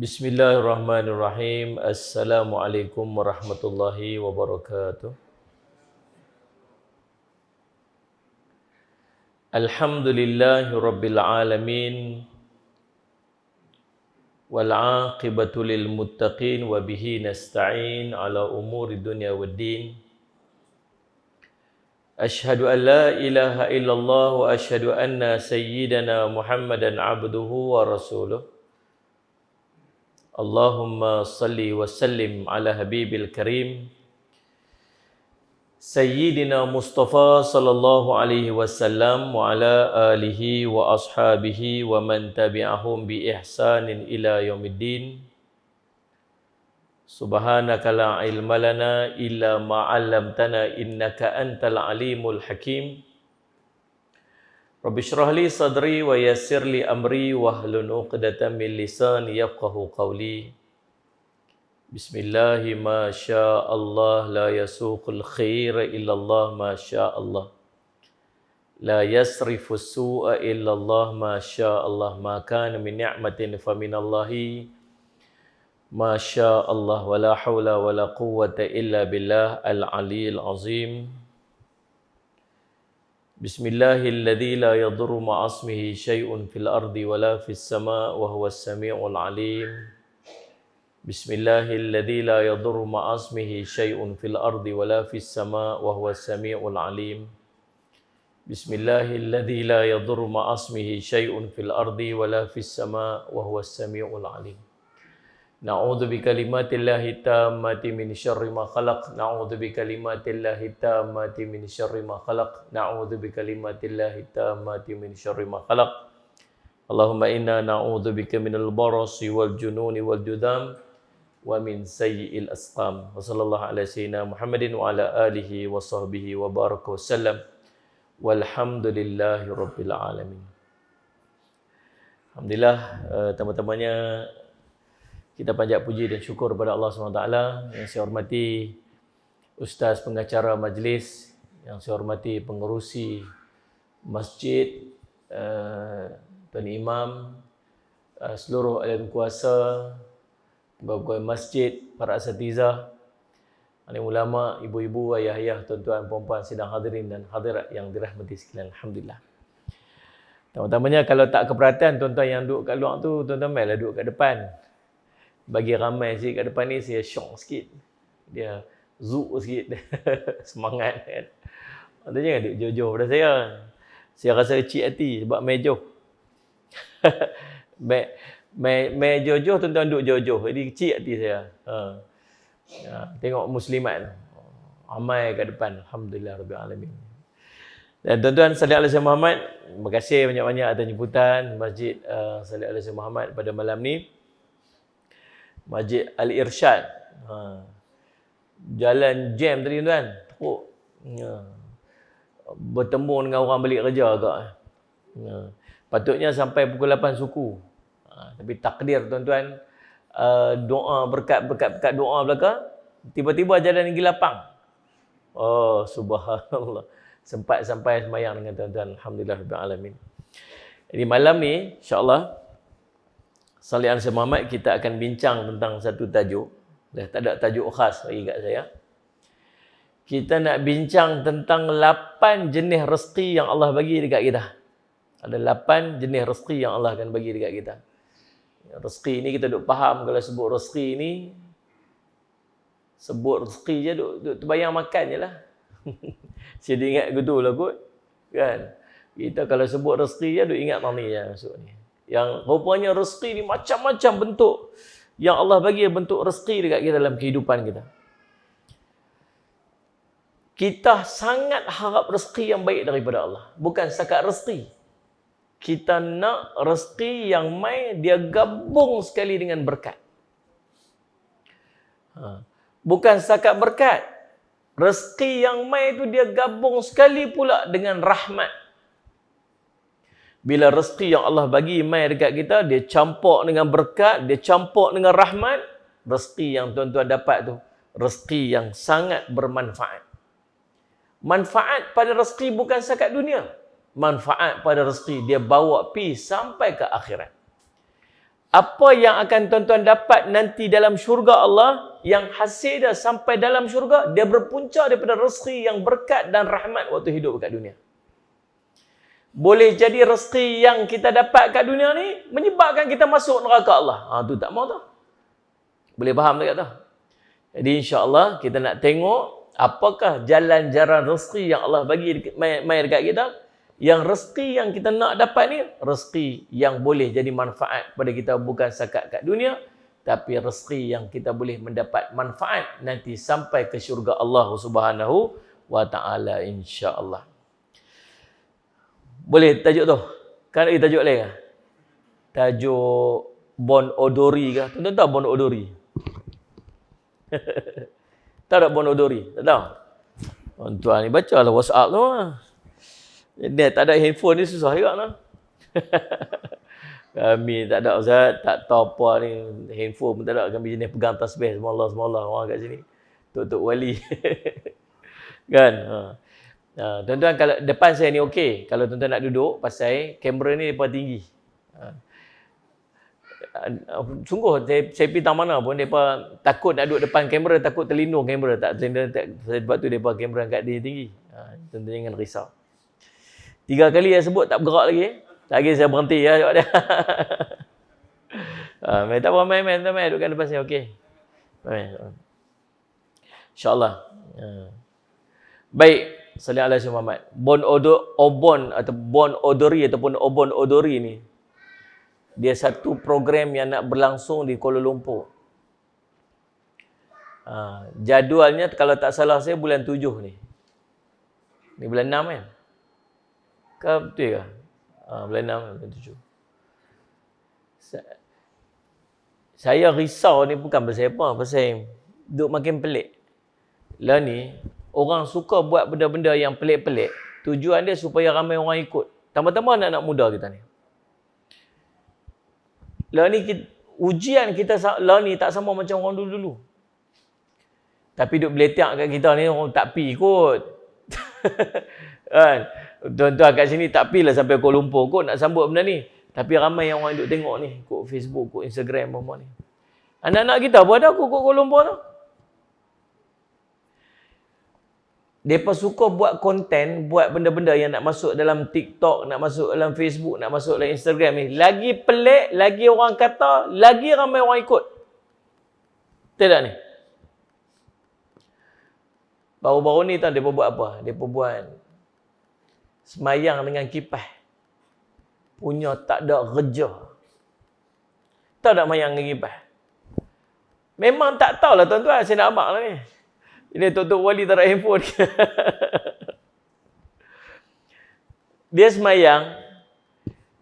Bismillahirrahmanirrahim. Assalamualaikum warahmatullahi wabarakatuh. Alhamdulillahi rabbil alamin. Wal aqibatu lil muttaqin wa bihi nasta'in ala umuri dunya waddin. Ashhadu an la ilaha illallah wa ashhadu anna sayyidana Muhammadan abduhu wa rasuluh. Allahumma salli wa sallim ala habibil karim Sayyidina Mustafa sallallahu alaihi wasallam wa ala alihi wa ashabihi wa man tabi'ahum bi ihsanin ila yaumiddin. Subhanaka la ilma lana illa ma 'allamtana innaka antal alimul hakim. Rabbi shrah li sadri wa yassir li amri wahlul 'uqdatam min lisani yafqahu qawli. Bismillahi ma syaa Allah la yasuqul khaira illa Allah ma syaa Allah. La yasrifu su'a illa Allah ma syaa Allah. Ma kana min ni'matin fa minallahi ma syaa Allah wa la haula wa la quwwata illa billah al-aliyyil azim. Bismillahilladzi la yadurru ma'asmihi syai'un fil ardi wa la fis sama' wa huwas sami'ul alim. Bismillahilladzi la yadurru ma'asmihi syai'un fil ardi wa la fis sama' wa huwas sami'ul alim. Bismillahilladzi la yadurru ma'asmihi syai'un fil ardi wa la fis sama' wa huwas sami'ul alim. Na'udzu bikalimatillahi tammati min syarri ma khalaq. Na'udzu bikalimatillahi tammati min syarri ma khalaq. Na'udzu bikalimatillahi tammati min syarri ma khalaq. Allahumma inna na'udzu bika minal barasi wal jununi wal judam wa min sayyi'il asqam. Wa sallallahu ala sayyidina Muhammadin wa ala alihi wa sahbihi wa baraka wa sallam. Walhamdulillahi rabbil alamin. Alhamdulillah, pertama-tamanya kita panjat puji dan syukur kepada Allah SWT. Yang saya hormati Ustaz pengacara majlis, yang saya hormati pengerusi masjid, Tuan Imam, seluruh ahli kuasa, pegawai masjid, para asatizah, alim ulama, ibu-ibu, ayah-ayah, tuan-tuan, puan-puan, sidang hadirin dan hadirat yang dirahmati sekalian. Alhamdulillah. Pertama-tamanya, kalau tak keperhatian tuan-tuan yang duduk kat luar tu, tuan-tuan mainlah duduk kat depan. Bagi ramai sikit kat depan ni, saya syok sikit. Dia zuk sikit. Semangat kan. Maksudnya kan duduk jauh-jauh pada saya. Saya rasa kecil hati sebab main jauh. Main jauh-jauh, tuan-tuan duduk jauh-jauh. Jadi kecil hati saya. Tengok muslimat. Ramai kat depan. Alhamdulillah Rabbil Alamin. Dan tuan-tuan, salli ala Sayyidina Muhammad. Terima kasih banyak-banyak atas jemputan Masjid salli ala Sayyidina Muhammad pada malam ni. Masjid Al-Irsyad. Jalan jam tadi tuan. Teruk. Bertemu dengan orang balik kerja agak. Patutnya sampai pukul 8 suku. Tapi takdir tuan-tuan, doa berkat doa belakang, tiba-tiba jalan lagi lapang. Oh, subhanallah. Sempat sampai sembahyang dengan tuan-tuan. Alhamdulillah Rabbil Alamin. Jadi malam ni, insya-Allah, Salih Al Muhammad, kita akan bincang tentang satu tajuk. Tak ada tajuk khas bagi kat saya. Kita nak bincang tentang 8 jenis rezeki yang Allah bagi dekat kita. Ada 8 jenis rezeki yang Allah akan bagi dekat kita. Rezeki ni kita duk faham, kalau sebut rezeki ni, sebut rezeki je duk terbayang makan je lah. Saya ingat gitu lah kot. Kan? Kita kalau sebut rezeki je duk ingat ni je masuk ni. Yang rupanya rezeki ni macam-macam bentuk yang Allah bagi bentuk rezeki dekat kita dalam kehidupan kita. Kita sangat harap rezeki yang baik daripada Allah. Bukan setakat rezeki. Kita nak rezeki yang mai dia gabung sekali dengan berkat. Bukan setakat berkat. Rezeki yang mai tu dia gabung sekali pula dengan rahmat. Bila rezeki yang Allah bagi mai dekat kita, dia campur dengan berkat, dia campur dengan rahmat, rezeki yang tuan-tuan dapat tu, rezeki yang sangat bermanfaat. Manfaat pada rezeki bukan setakat dunia. Manfaat pada rezeki dia bawa pi sampai ke akhirat. apa yang akan tuan-tuan dapat nanti dalam syurga Allah, yang hasil dia sampai dalam syurga, dia berpunca daripada rezeki yang berkat dan rahmat waktu hidup kat dunia. Boleh jadi rezeki yang kita dapat kat dunia ni menyebabkan kita masuk neraka Allah. Tu tak mau tu. Boleh faham tak tu? Jadi insya-Allah kita nak tengok apakah jalan-jalan rezeki yang Allah bagi mai dekat kita. Yang rezeki yang kita nak dapat ni, rezeki yang boleh jadi manfaat pada kita bukan sekat kat dunia, tapi rezeki yang kita boleh mendapat manfaat nanti sampai ke syurga Allah Subhanahu wa taala insya-Allah. Boleh tajuk tu? Kan ada tajuk lain ke? Tajuk Bon Odori ke? Tuan-tuan tahu Bon Odori? Tahu tak Bon Odori? Tak tahu? Tuan-tuan ni bacalah WhatsApp tu. Dia tak ada handphone ni susah juga lah. Kami tak ada Ustaz, tak tahu apa ni. Handphone pun tak ada. Kami jenis pegang tasbih semalam orang kat sini. Tok-tok wali. Kan? Tuan-tuan, kalau depan saya ni okey. Kalau tuan-tuan nak duduk, pasal kamera ni depa tinggi. Sungguh, saya pergi tang mana pun, mereka takut nak duduk depan kamera, takut terlindung kamera. Sebab tu mereka kamera angkat dia tinggi. Tuan-tuan jangan risau. 3 kali saya sebut tak bergerak lagi. Lagi saya berhenti ya. Tak apa, main. Dudukkan depan saya, okey. InsyaAllah. Baik. Sallallahu alaihi Muhammad. Bon Odori ataupun Obon Odori ni, dia satu program yang nak berlangsung di Kuala Lumpur. Jadualnya kalau tak salah saya bulan 7 ni. Ni bulan 6 kan? Betul ke? Bulan 6, bulan 7. Saya risau ni bukan pasal apa, pasal duk makin pelik. Lah ni, orang suka buat benda-benda yang pelik-pelik. Tujuan dia supaya ramai orang ikut. Tambah-tambah anak-anak muda kita ni. Lah ni, ujian kita lah ni tak sama macam orang dulu-dulu. Tapi duk beletak kat kita ni, orang tak pi ikut. Kan? Tuan-tuan kat sini tak pilah sampai Kuala Lumpur kot nak sambut benda ni. Tapi ramai yang orang duk tengok ni. Kot Facebook, kot Instagram apa ni. Anak-anak kita pun ada kot Kuala Lumpur tu. Mereka suka buat konten, buat benda-benda yang nak masuk dalam TikTok, nak masuk dalam Facebook, nak masuk dalam Instagram ni. Lagi pelik, lagi orang kata, lagi ramai orang ikut. Betul tak ni? Baru-baru ni tahu mereka buat apa? Mereka buat semayang dengan kipas. Punya tak ada kerja. Tahu tak mayang dengan kipas? Memang tak tahulah tuan-tuan, saya nak amak lah ni. Ini tok-tok wali tak ada handphone. Dia semayang,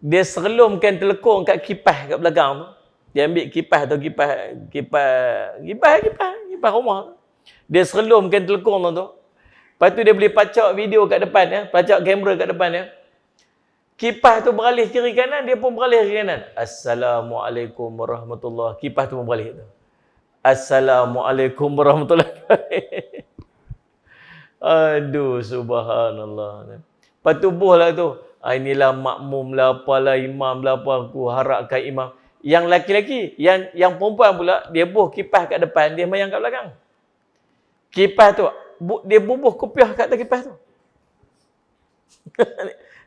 dia serelumkan telekong kat kipas kat belakang tu. Dia ambil kipas tu, kipas rumah tu. Dia serelumkan telekong tu. Lepas tu dia boleh pacak video kat depan ya, pacak kamera kat depan ya. Kipas tu beralih kiri kanan, dia pun beralih kiri kanan. Assalamualaikum warahmatullahi. Kipas tu pun beralih tu. Assalamualaikum warahmatullahi wabarakatuh. Aduh, subhanallah. Lepas tu buhlah tu. Inilah makmum lah, apalah, imam lah, apa. Aku harapkan imam. Yang laki-laki, yang perempuan pula, dia buh kipas kat depan, dia mayang kat belakang. Kipas tu, dia bubuh kopiah kat atas kipas tu.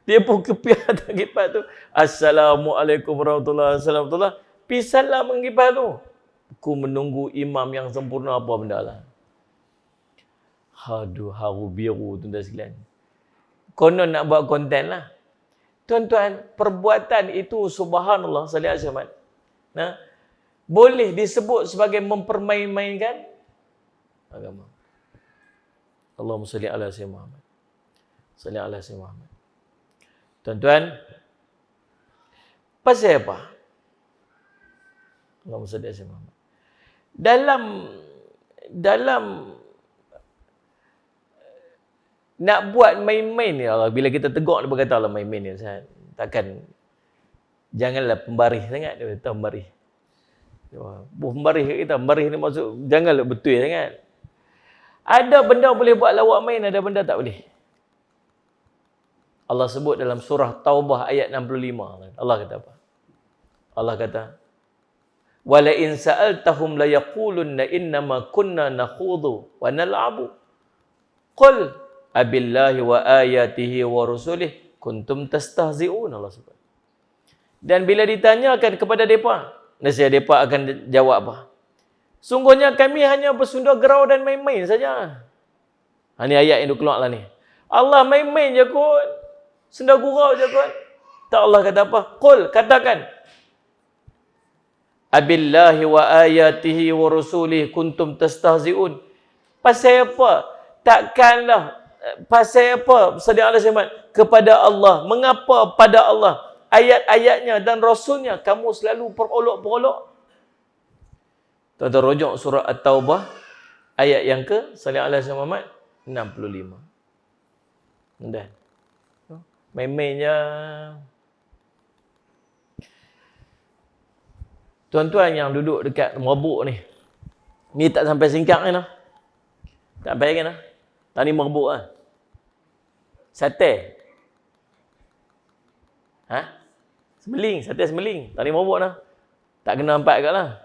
Dia buh kopiah atas kipas tu. Assalamualaikum warahmatullahi wabarakatuh. Pisalah mengipas tu. Aku menunggu imam yang sempurna apa benda lah. Aduh, haru biru tuan-tuan sekalian. Konon nak buat konten lah. Tuan-tuan, perbuatan itu subhanallah sallallahu alaihi wasallam. Nah, boleh disebut sebagai mempermain-mainkan agama. Allahumma salli ala sayyidina Muhammad. Salli ala sayyidina Muhammad. Tuan-tuan, pasal apa? Allahumma salli ala sayyidina Muhammad. Dalam nak buat main-main ni Allah, bila kita tegur dia berkata Allah main-main ni takkan, janganlah pembarih sangat, dia kata pembarih. Pembarih kita, pembarih ni maksud janganlah betul sangat. Ada benda boleh buat lawak main, ada benda tak boleh. Allah sebut dalam surah Taubah ayat 65. Allah kata apa? Allah kata, Wala in sa'altahum la yaqulunna innama kunna nakhudu wa nal'abu. Qul abillahi wa ayatihi wa rusulih kuntum tastahzi'un. Allah subhanahu. Dan bila ditanyakan kepada mereka, nasihat mereka akan jawab apa? Sungguhnya kami hanya bersunda gerau dan main-main saja. Ini ayat yang keluar lah ni. Allah main-main je kot. Senda gurau je kot. Tak, Allah kata apa? Qul, katakan. Abillahi wa ayatihi wa rusulih kuntum tastahzi'un. Pasal apa? Takkanlah. Pasal apa? Sallallahu alaihi wasallam kepada Allah. Mengapa pada Allah? Ayat-ayatnya dan Rasulnya kamu selalu perolok-perolok. Tuan-tuan rujuk surah At-Taubah. Ayat yang ke? Sallallahu alaihi wasallam 65. Dan main-mainnya. Tuan-tuan yang duduk dekat Merbuk ni. Ni tak sampai Singkang ni lah. Tak sampai kan lah. Tani Merbuk lah. Sate. Ha? Semeling. Sate semeling. Tani Merbuk lah. Tak kena 4 kat lah.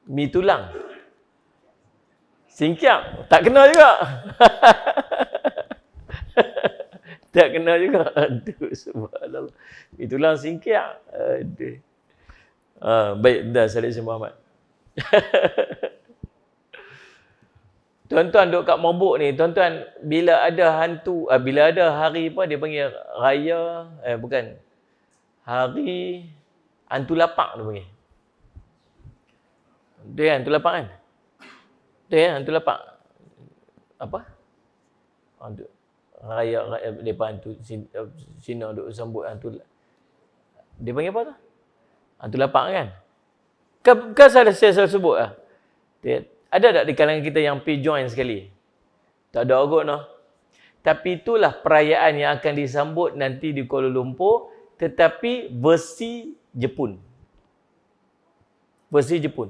Mi tulang. Singkang. Tak kena juga. Tak kena juga. Aduh, subhanallah. Mi tulang singkang. Aduh. Baik, dah Salih Muhammad. Tuan-tuan duduk kat Merbuk ni, tuan-tuan, bila ada hantu, bila ada hari apa, dia panggil raya, bukan. Hari hantu lapak dia panggil. Dia hantu lapak kan? Dia hantu lapak. Apa? Hantu raya depan hantu Cina duk sambut hantu. Dia panggil apa tu? Hantu lapak kan? Kan saya sebut lah. Ada tak di kalangan kita yang pergi join sekali? Tak ada kot noh. Tapi itulah perayaan yang akan disambut nanti di Kuala Lumpur, tetapi versi Jepun. Versi Jepun.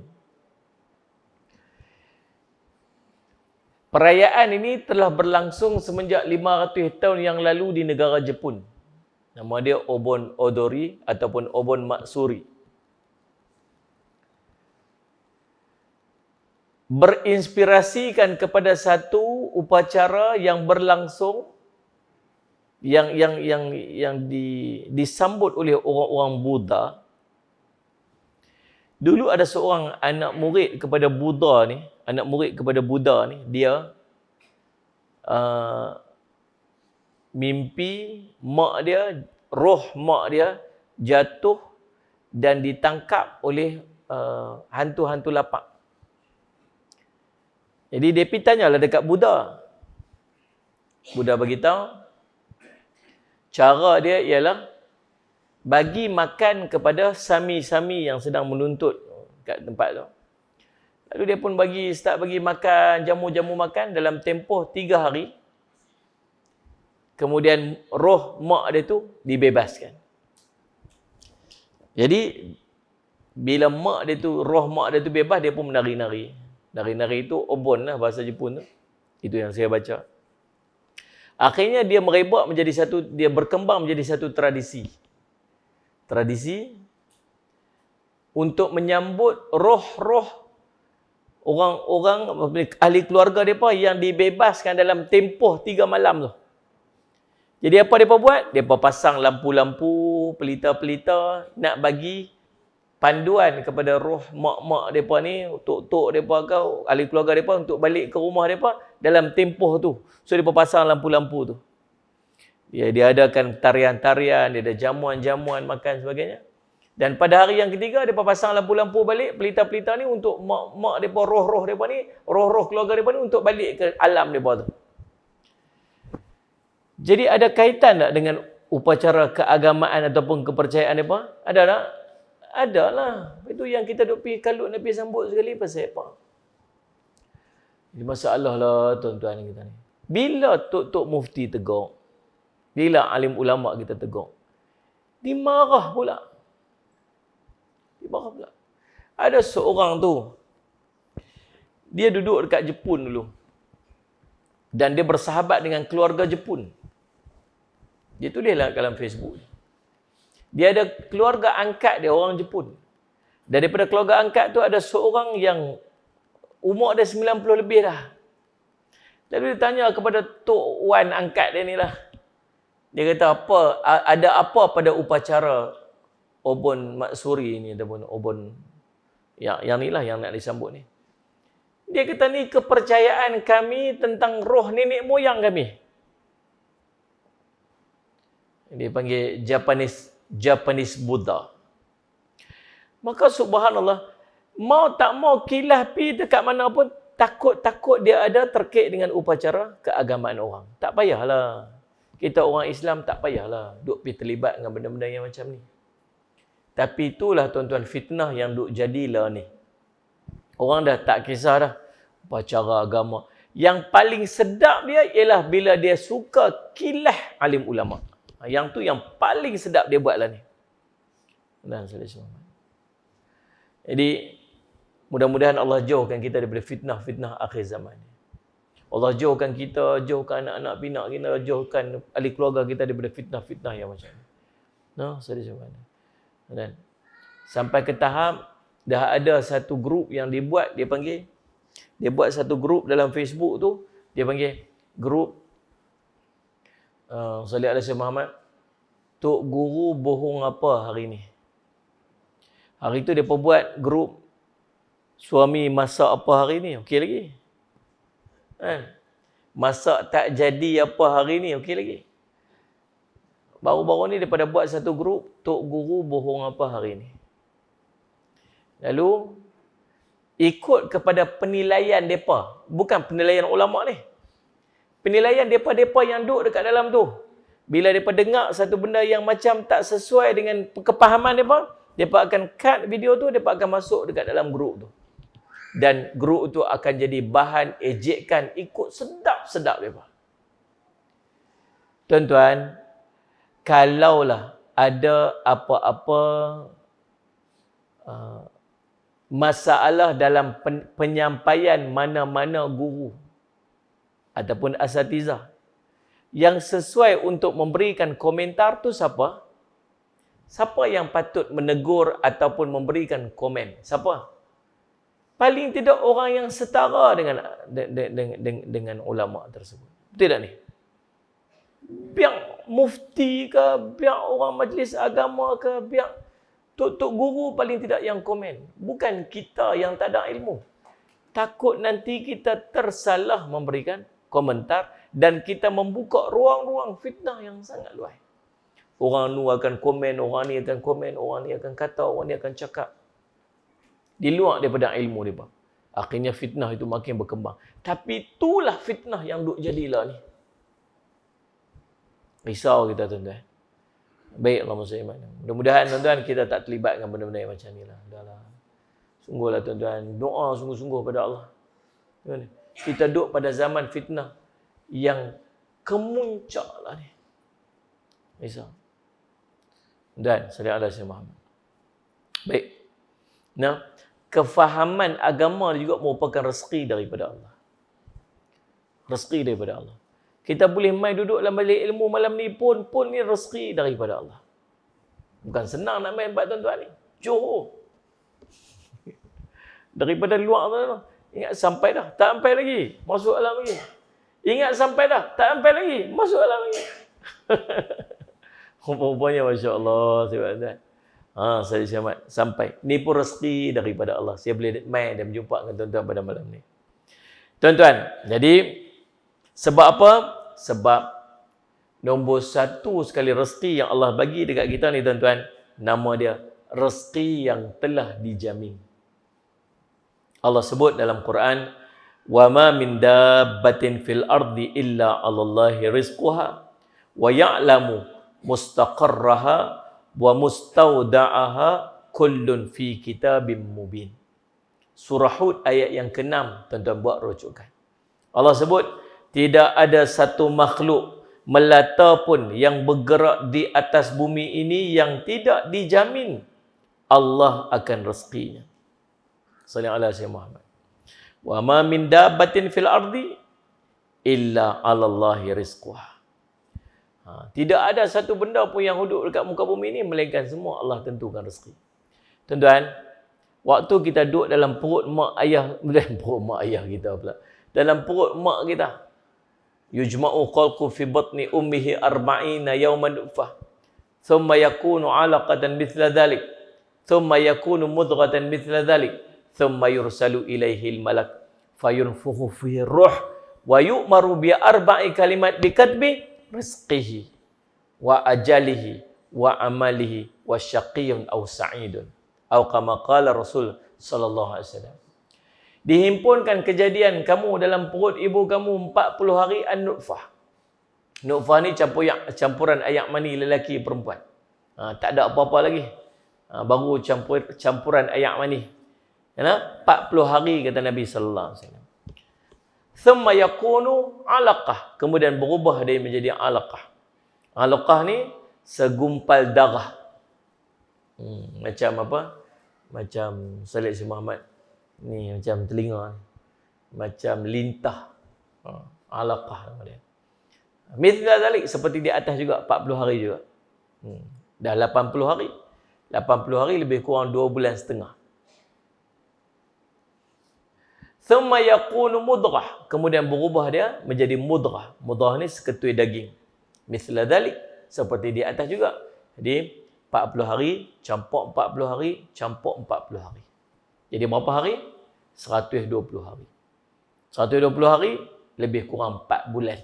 Perayaan ini telah berlangsung semenjak 500 tahun yang lalu di negara Jepun. Nama dia Obon Odori ataupun Obon Matsuri. Berinspirasikan kepada satu upacara yang berlangsung yang disambut oleh orang-orang Buddha. Dulu ada seorang anak murid kepada Buddha ni, dia mimpi roh mak dia jatuh dan ditangkap oleh hantu-hantu lapak. Jadi dia pergi tanyalah dekat Buddha. Buddha beritahu, cara dia ialah bagi makan kepada sami-sami yang sedang menuntut kat tempat tu. Lalu dia pun start bagi makan, jamu-jamu makan dalam tempoh 3 hari. Kemudian roh mak dia tu dibebaskan. Jadi bila roh mak dia tu bebas, dia pun menari-nari. Nari-nari itu obon lah bahasa Jepun tu. Itu yang saya baca. Akhirnya dia dia berkembang menjadi satu tradisi. Tradisi untuk menyambut roh-roh orang-orang ahli keluarga mereka yang dibebaskan dalam tempoh 3 malam tu. Jadi apa mereka buat? Mereka pasang lampu-lampu, pelita-pelita nak bagi panduan kepada roh mak-mak mereka ni, tok-tok mereka ke, ahli keluarga mereka untuk balik ke rumah mereka dalam tempoh tu. So, mereka pasang lampu-lampu tu. Dia adakan tarian-tarian, dia ada jamuan-jamuan, makan sebagainya. Dan pada hari yang ketiga, mereka pasang lampu-lampu balik, pelita-pelita ni untuk mak mereka, roh-roh mereka ni, roh-roh keluarga mereka ni untuk balik ke alam mereka tu. Jadi ada kaitan tak dengan upacara keagamaan ataupun kepercayaan mereka? Ada tak? Adalah. Itu yang kita duk pergi kalut nak pergi sambut sekali pasal apa? Jadi masalah lah tuan-tuan kita ni. Bila Tok Mufti tegur, bila alim ulama kita tegur, dimarah pula. Ada seorang tu, dia duduk dekat Jepun dulu. Dan dia bersahabat dengan keluarga Jepun. Dia tulislah dalam Facebook. Dia ada keluarga angkat dia, orang Jepun. Daripada keluarga angkat tu ada seorang yang umur dia 90 lebih dah. Lalu dia tanya kepada Tok Wan angkat dia ni lah. Dia kata, ada apa pada upacara Obon Matsuri ni ataupun Obon yang ni lah yang nak disambut ni. Dia kata ni kepercayaan kami tentang roh nenek moyang kami. Dia panggil Japanese Buddha. Maka subhanallah, mau tak mau kilah pi dekat mana pun, takut dia ada terkait dengan upacara keagamaan orang. Tak payahlah. Kita orang Islam tak payahlah duk pi terlibat dengan benda-benda yang macam ni. Tapi itulah tuan-tuan fitnah yang duk jadilah ni. Orang dah tak kisah dah upacara agama. Yang paling sedap dia ialah bila dia suka kilah alim ulama. Yang tu yang paling sedap dia buat lah ni. Dan jadi mudah-mudahan Allah jauhkan kita daripada fitnah-fitnah akhir zaman ni. Allah jauhkan kita, jauhkan anak-anak pinak kita, jauhkan ahli keluarga kita daripada fitnah-fitnah yang macam ni. Dan sampai ke tahap dah ada satu grup yang dibuat, dia buat satu grup dalam Facebook tu, dia panggil grup Salih alaihi Muhammad, Tok Guru bohong apa hari ni? Hari tu dia buat grup suami masak apa hari ni? Okey lagi. Kan? Masak tak jadi apa hari ni? Okey lagi. Baru-baru ni daripada buat satu grup Tok Guru bohong apa hari ni. Lalu ikut kepada penilaian depa, bukan penilaian ulama ni. Penilaian depa-depa yang duduk dekat dalam tu. Bila depa dengar satu benda yang macam tak sesuai dengan kepahaman depa akan cut video tu, depa akan masuk dekat dalam grup tu. Dan grup tu akan jadi bahan ejekan ikut sedap-sedap depa. Tuan-tuan, kalaulah ada apa-apa masalah dalam penyampaian mana-mana guru ataupun asatizah yang sesuai untuk memberikan komentar tu siapa? Siapa yang patut menegur ataupun memberikan komen? Siapa? Paling tidak orang yang setara dengan ulama tersebut. Tidak ni? Biar mufti ke, biar orang majlis agama ke, biar tok guru paling tidak yang komen. Bukan kita yang tak ada ilmu. Takut nanti kita tersalah memberikan komentar dan kita membuka ruang-ruang fitnah yang sangat luas. Orang ni akan komen, orang ni akan komen, orang ni akan kata, orang ni akan cakap. Di luar daripada ilmu mereka. Akhirnya fitnah itu makin berkembang. Tapi itulah fitnah yang duk jadilah ni. Risau kita tuan-tuan. Baik Allah Musliman. Mudah-mudahan tuan-tuan kita tak terlibat dengan benda-benda yang macam ni lah. Dahlah. Sungguhlah tuan-tuan. Doa sungguh-sungguh pada Allah. Kita duduk pada zaman fitnah yang kemuncak lah ni. Risau. Dan sallallahu alaihi wasallam. Baik. Nah, kefahaman agama juga merupakan rezeki daripada Allah. Rezeki daripada Allah. Kita boleh mai duduk dalam majlis ilmu malam ni pun ni rezeki daripada Allah. Bukan senang nak main buat tuan-tuan ni. Johor. Daripada luar tu, ingat sampai dah, tak sampai lagi, masuk alam lagi. Ingat sampai dah, tak sampai lagi, masuk alam lagi. Rupanya masya-Allah tuan-tuan. Saya selamat sampai. Ni pun rezeki daripada Allah. Saya boleh main dan berjumpa dengan tuan-tuan pada malam ni. Tuan-tuan, jadi sebab apa? Sebab nombor satu sekali rezeki yang Allah bagi dekat kita ni tuan-tuan, nama dia rezeki yang telah dijamin. Allah sebut dalam Quran, "Wa ma min dabbatin fil ardi illa 'alallahi rizquha wa ya'lamu mustaqarraha wa mustauda'aha kullun fi kitabim mubin." Surah Hud ayat yang ke-6, tuan-tuan buat rujukan. Allah sebut, tidak ada satu makhluk melata pun yang bergerak di atas bumi ini yang tidak dijamin Allah akan rezekinya. Sallallahu alaihi wasallam Muhammad. Wa ma min dabbatin fil ardi illa 'alallahi rizquha. Tidak ada satu benda pun yang hidup dekat muka bumi ini melainkan semua Allah tentukan rezeki. Tuan-tuan, waktu kita duduk dalam perut mak ayah, dalam perut mak ayah kita pula, dalam perut mak kita, yujma'u khalqu fi batni ummihi arba'ina yawman nutfah, thumma yakunu 'alaqatan mithla dhalik, thumma yakunu mudghatan mithla dhalik, thumma yursalu ilaihi al-malak fayunfukhu fihi ruh wa yu'maru bi arba'i kalimat bi katbi rizqihi wa ajalihi wa amalihi wa syaqiyyun aw sa'idun, atau kama qala Rasul sallallahu alaihi wasallam. Dihimpunkan kejadian kamu dalam perut ibu kamu 40 hari an-nutfah. Nutfah ni campuran ayak mani lelaki perempuan. Tak ada apa-apa lagi. Baru campuran ayak mani. 40 hari kata Nabi sallallahu alaihi wasallam. Thumma yakunu 'alaqah. Kemudian berubah dia menjadi 'alaqah. 'Alaqah ni segumpal darah. Macam apa? Macam Salih Si Muhammad. Ni macam telinga. Macam lintah. 'Alaqah nama dia. Mithla dhalik, seperti di atas juga 40 hari juga. Dah 80 hari. 80 hari lebih kurang 2 bulan setengah. Thumma yakunu mudrah. Kemudian berubah dia menjadi mudrah. Mudrah ni seketui daging. Mithla dhalik, seperti di atas juga. Jadi 40 hari, campur 40 hari, campur 40 hari. Jadi berapa hari? 120 hari. 120 hari lebih kurang 4 bulan.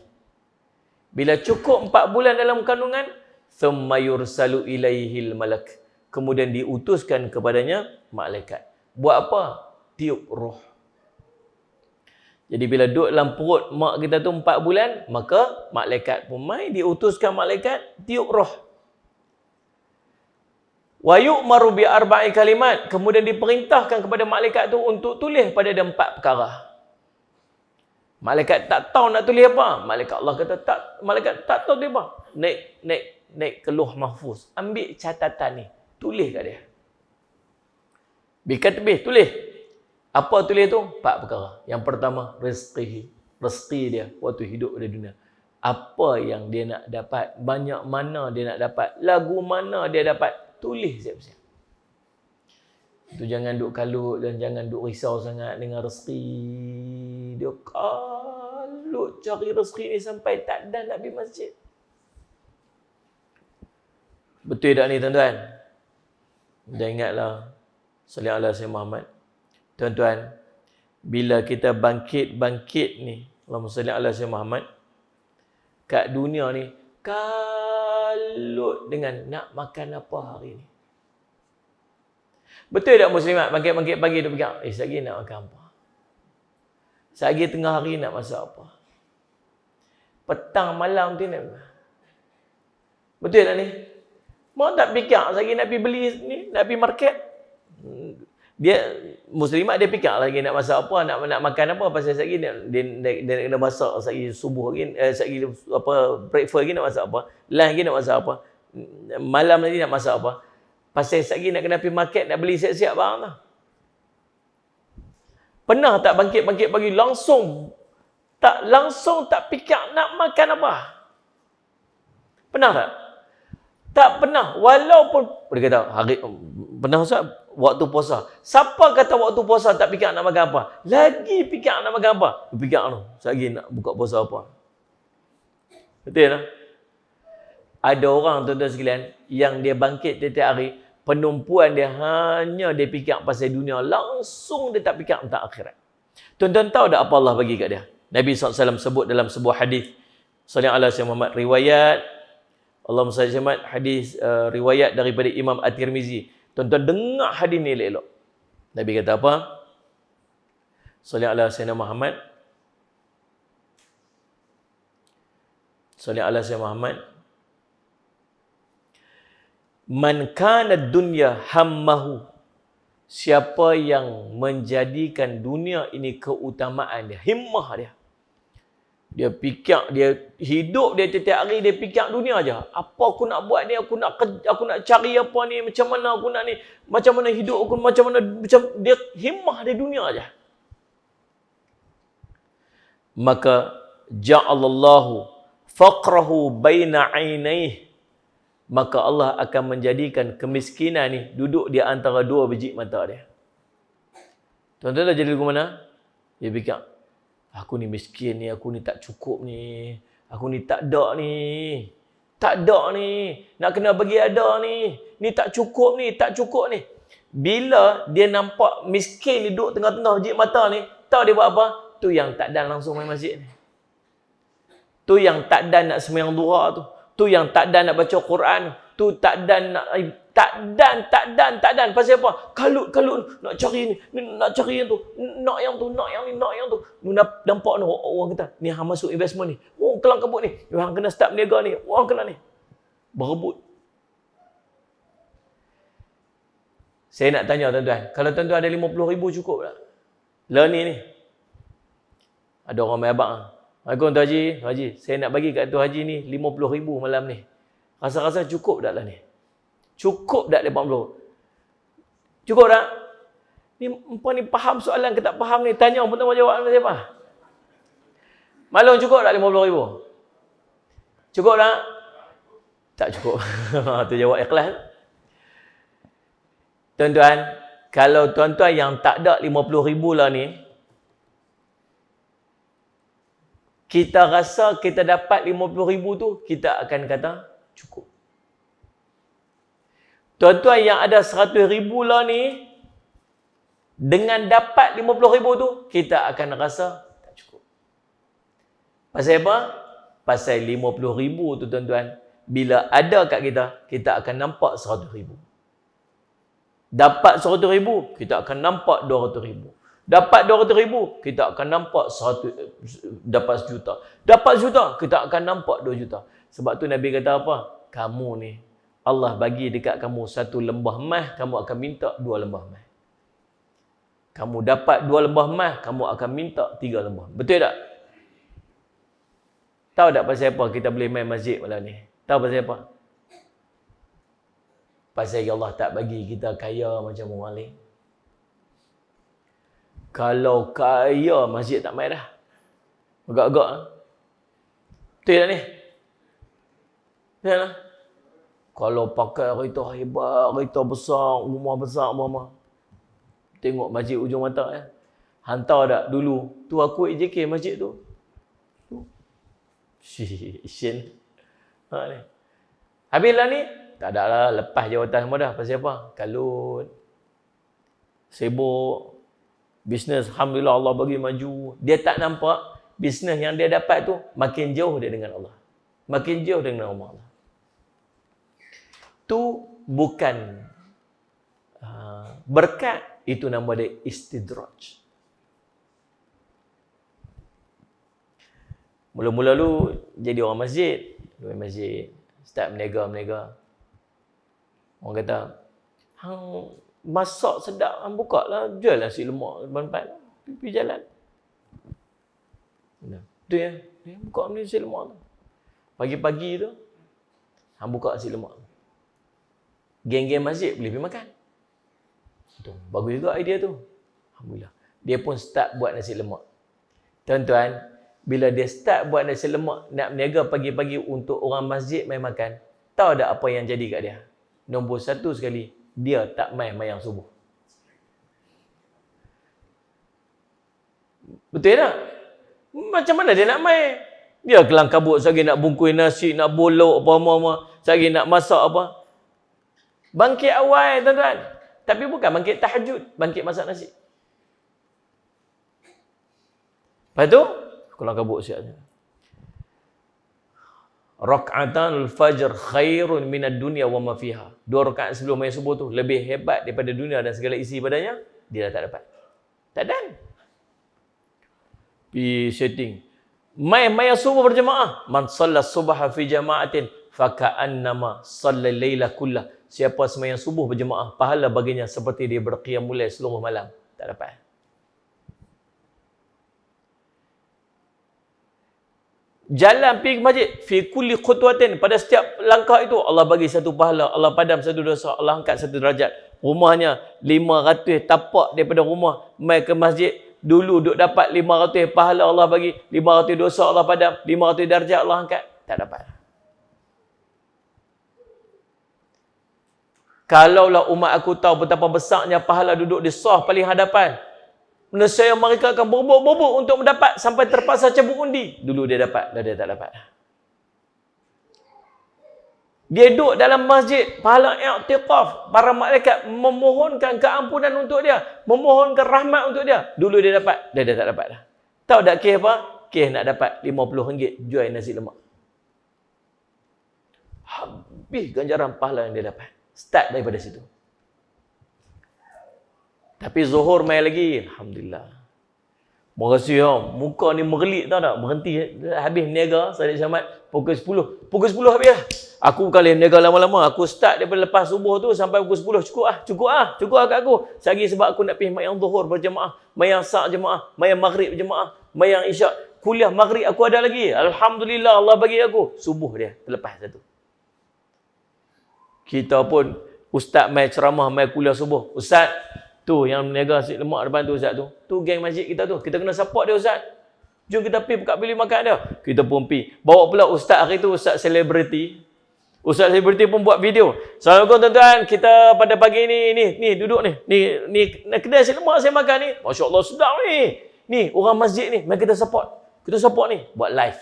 Bila cukup 4 bulan dalam kandungan, thumma yursalu ilaihil malak. Kemudian diutuskan kepadanya malaikat. Buat apa? Tiup roh. Jadi bila duduk dalam perut mak kita tu 4 bulan, maka malaikat pun mai, diutuskan malaikat tiup roh. Wa yu'maru bi arba'i kalimat. Kemudian diperintahkan kepada malaikat tu untuk tulis pada ada 4 perkara. Malaikat tak tahu nak tulis apa. Malaikat Allah kata malaikat tak tahu dia apa. Naik ke Lauh Mahfuz. Ambil catatan ni. Tulis kat dia. Bikatbih, tulis. Apa tulis tu? 4 perkara. Yang pertama, rezeki dia waktu hidup di dunia. Apa yang dia nak dapat, banyak mana dia nak dapat, lagu mana dia dapat, tulis siap-siap. Itu jangan duk kalut dan jangan duk risau sangat dengan rezeki. Dia kalut cari rezeki ni sampai tak ada nak pergi masjid. Betul tak ni tuan-tuan? Dan ingatlah, salli ala Sayyidina Muhammad. Tuan-tuan, bila kita bangkit ni, Allahumma salli ala Sayyidina Muhammad, kat dunia ni, kalut dengan nak makan apa hari ni. Betul tak muslimat bangkit-bangkit pagi tu pegang, sekejap nak makan apa? Sekejap tengah hari nak masak apa? Petang malam tu nak. Betul tak ni? Mau tak fikir sekejap nak pergi beli ni, nak pergi market? Dia muslimat dia fikir lagi nak masak apa, nak makan apa, pasal sekejap dia kena masak sekejap subuh lagi, sekejap apa breakfast lagi nak masak apa, lunch lagi nak masak apa, malam nanti nak masak apa. Pasal sekejap nak kena pergi market, nak beli siap-siap barang lah. Pernah tak bangkit-bangkit pagi langsung tak fikir nak makan apa? Pernah tak? Tak pernah. Walaupun dia kata hari pernah Ustaz waktu puasa. Siapa kata waktu puasa tak fikir nak makan apa? Lagi fikir nak makan apa? Fikir tu. Sekejap nak buka puasa apa? Betul tak? Ada orang tuan-tuan sekalian yang dia bangkit tiap hari, penumpuan dia hanya dia fikir pasal dunia, langsung dia tak fikir tentang akhirat. Tuan-tuan tahu tak apa Allah bagi kat dia? Nabi SAW sebut dalam sebuah hadis, sallallahu alaihi wasallam, riwayat Allahumma salli alaihi wasallam, hadis riwayat daripada Imam At-Tirmizi. Tuan-tuan dengar hadis ni elok-elok. Nabi kata apa? Sallallahu alaihi wasallam Muhammad. Sallallahu alaihi wasallam Muhammad. Man kana dunya hammahu. Siapa yang menjadikan dunia ini keutamaan dia, himmah dia. Dia fikir, dia hidup dia setiap hari dia fikir dunia aja. Apa aku nak buat ni, aku nak cari apa ni, macam mana aku nak ni, macam mana hidup aku, macam dia himmah dia dunia aja. Maka ja'alallahu faqrahu baina ainaih, maka Allah akan menjadikan kemiskinan ni duduk di antara dua biji mata dia. Tuan-tuan dah jadi lagu mana? Dia fikir, aku ni miskin ni, aku ni tak cukup ni, aku ni tak ada ni. Tak ada ni, nak kena bagi ada ni tak cukup ni, tak cukup ni. Bila dia nampak miskin ni duduk tengah-tengah biji mata ni, tahu dia buat apa? Tu yang tak dan langsung main masjid ni. Tu yang tak dan nak sembahyang duha tu. Tu yang tak dan nak baca Quran. Tu tak dan nak tak dan. Pasal apa? Kalut nak cari ni, nak cari yang tu, nak yang tu, nak yang ni, nak yang tu. Lu nampak ni orang kata, ni hang masuk investment ni. Oh, kelang kabut ni. Hang kena start berniaga ni. Orang kena ni. Berebut. Saya nak tanya tuan-tuan, kalau tuan-tuan ada 50,000 cukup tak? Lah ni. Ada orang main abang. Assalamualaikum Tuan Haji. Haji, saya nak bagi kat Tuan Haji ni 50,000 malam ni. Rasa-rasa cukup tak lah ni? Cukup tak 50? Cukup tak? Ni empat ni faham soalan ke tak faham ni? Tanya pun tak jawab siapa? Malum cukup tak 50,000? Cukup tak? Tak cukup. Tu jawab ikhlas. Tuan-tuan, kalau tuan-tuan yang tak ada 50,000 lah ni, kita rasa kita dapat 50,000 tu, kita akan kata cukup. Tuan-tuan yang ada 100,000 lah ni, dengan dapat 50,000 tu, kita akan rasa tak cukup. Pasal apa? Pasal 50,000 tu tuan-tuan, bila ada kat kita, kita akan nampak 100,000. Dapat 100,000, kita akan nampak 200,000. Dapat 200,000, kita akan nampak dapat 1 juta. Dapat 1 juta, kita akan nampak 2 juta. Sebab tu Nabi kata apa? Kamu ni, Allah bagi dekat kamu 1 lembah emas, kamu akan minta 2 lembah emas. Kamu dapat 2 lembah emas, kamu akan minta 3 lembah. Betul tak? Tahu tak pasal apa kita boleh main masjid malam ni? Tahu pasal apa? Pasal Allah tak bagi kita kaya macam orang lain. Kalau kaya, masjid tak main dah. Agak-agak. Betul tak ni? Betul tak? Kalau pakai kereta hebat, kereta besar, rumah besar, mama. Tengok masjid ujung mata ya. Hantar tak dulu. Tu aku AJK masjid tu. Shin. Ha ni. Habislah ni. Tak ada lah. Lepas jawatan semua dah. Pasal apa? Kalut. Sibuk. Bisnes, alhamdulillah Allah bagi maju. Dia tak nampak bisnes yang dia dapat tu makin jauh dia dengan Allah. Makin jauh dengan Allah. Tu bukan berkat, itu nama dia istidraj. Mula-mula lu jadi orang masjid, start berniaga. Orang kata, hang masak sedap, hang buka lah, jual nasi lemak depan pergi jalan. Tu ya, buka nasi lemak tu. Pagi-pagi tu, hang buka nasi lemak. Geng-geng masjid boleh pergi makan. Tu, bagus juga idea tu. Alhamdulillah. Dia pun start buat nasi lemak. Tuan-tuan, bila dia start buat nasi lemak, nak berniaga pagi-pagi untuk orang masjid main makan, tahu tak apa yang jadi kat dia? Nombor 1 sekali, dia tak main mayang subuh. Betul tak? Macam mana dia nak main? Dia kelang kabut, sehari nak bungkus nasi, nak bolok apa-apa, sehari nak masak apa. Bangkit awal, tuan-tuan. Tapi bukan bangkit tahajud, bangkit masak nasi. Lepas tu, kelang kabut siapnya. Rak'atan al-fajr khairun minad dunya wa ma fiha. 2 rakaat sebelum mayang subuh tu lebih hebat daripada dunia dan segala isi padanya. Dia dah tak dapat. Tak dan. Pi setting. Mayang subuh berjemaah. Man shalla subha fi jama'atin fa ka'annama shalla laila kullah. Siapa sembahyang subuh berjemaah, pahala baginya seperti dia berqiyamul lail seluruh malam. Tak dapat. Jalan pergi ke masjid, fi kulli khutwatin, pada setiap langkah itu Allah bagi 1 pahala, Allah padam 1 dosa, Allah angkat 1 derajat. Rumahnya 500 tapak daripada rumah mai ke masjid, dulu duk dapat 500 pahala Allah bagi, 500 dosa Allah padam, 500 darjat Allah angkat. Tak dapat. Kalaulah umat aku tahu betapa besarnya pahala duduk di saf paling hadapan, nescaya mereka akan berbuk-berbuk untuk mendapat sampai terpaksa cabut undi. Dulu dia dapat, dah dia tak dapat. Dia duduk dalam masjid, pahala i'tikaf, para malaikat memohonkan keampunan untuk dia, memohonkan rahmat untuk dia. Dulu dia dapat, dah dia tak dapat dah. Tahu tak kes apa? Kes nak dapat RM50 jual nasi lemak. Habis ganjaran pahala yang dia dapat. Start daripada situ. Tapi zuhur main lagi. Alhamdulillah. Makasih ya. Muka ni merelit tau tak? Berhenti. Habis niaga. Saya selamat. Pukul 10. Pukul 10 habis lah. Aku kali niaga lama-lama. Aku start daripada lepas subuh tu sampai pukul 10. Cukup lah kat aku. Sehari sebab aku nak pergi mayang zuhur berjemaah. Mayang sak jemaah. Mayang maghrib berjemaah. Mayang isyak. Kuliah maghrib aku ada lagi. Alhamdulillah Allah bagi aku. Subuh dia. Terlepas satu. Kita pun ustaz mai ceramah, mai kuliah subuh. Ustaz tu yang meniaga nasi lemak depan tu ustaz tu. Tu geng masjid kita tu. Kita kena support dia ustaz. Jom kita pergi buka bilik makan dia. Kita pun pergi. Bawa pula ustaz hari tu, ustaz selebriti. Ustaz selebriti pun buat video. Assalamualaikum tuan-tuan. Kita pada pagi ni duduk ni. Ni kedai nasi lemak saya makan ni. Masya-Allah sedap ni. Ni orang masjid ni, mari kita support. Kita support ni, buat live.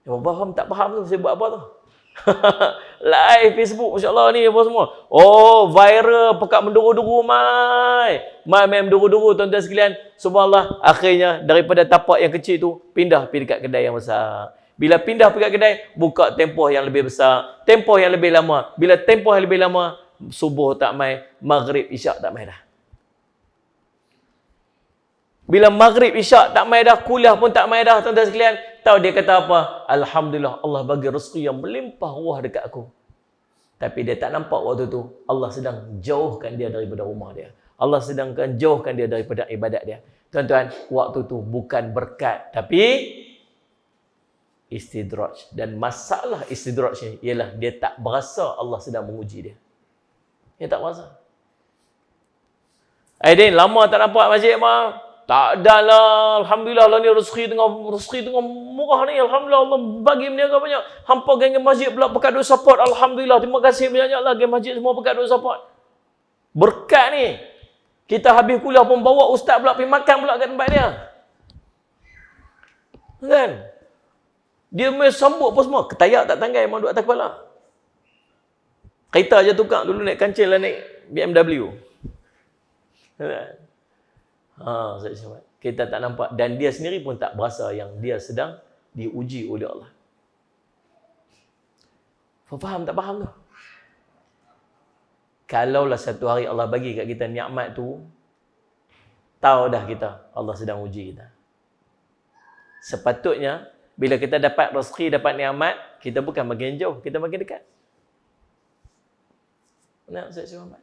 Yang faham tak faham tu saya buat apa tu? Live Facebook, masya-Allah ni apa semua. Oh, viral pekat menduru-duru mai menduru-duru tuan-tuan sekalian. Subhanallah, akhirnya daripada tapak yang kecil tu pindah pergi dekat kedai yang besar. Bila pindah pergi kat kedai, buka tempoh yang lebih besar, tempoh yang lebih lama. Bila tempoh yang lebih lama, subuh tak mai, maghrib isyak tak mai dah. Bila maghrib isyak tak mai dah, kuliah pun tak mai dah tuan-tuan sekalian. Tahu dia kata apa? Alhamdulillah Allah bagi rezeki yang melimpah ruah dekat aku. Tapi dia tak nampak waktu tu Allah sedang jauhkan dia daripada rumah dia. Allah sedang jauhkan dia daripada ibadat dia. Tuan-tuan, waktu tu bukan berkat tapi istidraj. Dan masalah istidraj ni ialah dia tak berasa Allah sedang menguji dia. Dia tak berasa. Aidin, lama tak nampak masjid mah. Tak ada lah. Alhamdulillah lah ni rezeki tengah murah ni. Alhamdulillah Allah bagi berniaga banyak. Hampa geng masjid pula pekat duk support. Alhamdulillah. Terima kasih banyak lah geng masjid semua pekat duk support. Berkat ni. Kita habis kuliah pun bawa ustaz pula pergi makan pula kat tempat dia. Kan? Dia main sambut apa semua. Ketayak tak tanggai memang duduk atas kepala. Kereta je tukar dulu naik kancil lah naik BMW. Kan? Kita tak nampak dan dia sendiri pun tak berasa yang dia sedang diuji oleh Allah. Faham tak faham tu? Kalaulah satu hari Allah bagi kat kita nikmat tu, tahu dah kita Allah sedang uji kita. Sepatutnya bila kita dapat rezeki, dapat nikmat, kita bukan makin jauh, kita makin dekat. Nak Ustaz Muhammad?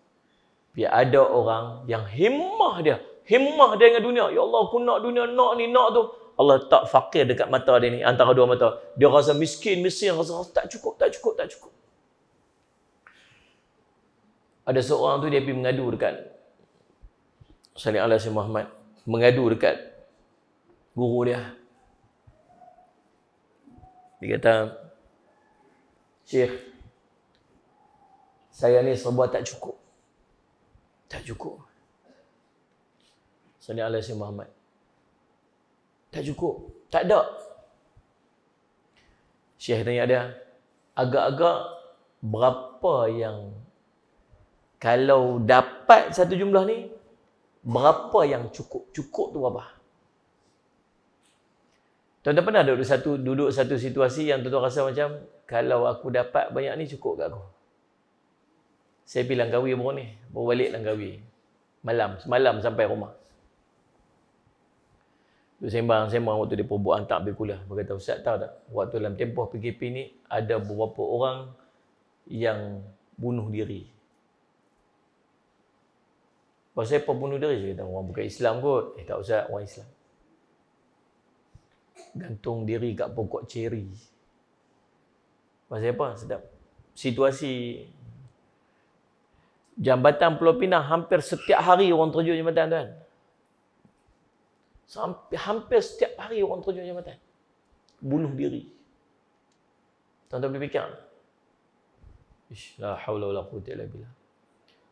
Biar ada orang yang himmah dia dengan dunia. Ya Allah, aku nak dunia, nak ni, nak tu. Allah tak fakir dekat mata dia ni, antara dua mata. Dia rasa miskin, rasa tak cukup. Ada seorang tu dia pergi mengadu dekat Salih Alaihi Muhammad, mengadu dekat guru dia. Dia kata, Syekh, saya ni serba tak cukup. Salih Alaihi Muhammad. Tak cukup. Tak ada. Syekh tanya dia, agak-agak berapa yang kalau dapat satu jumlah ni, berapa yang cukup? Cukup tu apa? Tuan-tuan pernah duduk satu situasi yang tuan-tuan rasa macam, kalau aku dapat banyak ni cukup kat aku. Saya pergi Langkawi baru ni. Baru balik Langkawi. Semalam sampai rumah. Sembang waktu dia buat hantar habis kuliah. Dia kata, Ustaz tahu tak? Waktu dalam tempoh PKP ni, ada beberapa orang yang bunuh diri. Pasal apa bunuh diri? Dia kata, orang bukan Islam kot. Tak Ustaz, orang Islam. Gantung diri kat pokok ceri. Pasal apa? Sedap. Situasi Jambatan Pulau Pinang, hampir setiap hari orang terjun jambatan tuan. Hampir setiap hari orang terjun jambatan. Bunuh diri. Tuan-tuan boleh fikir. Ish, la haula wala quwwata illa billah.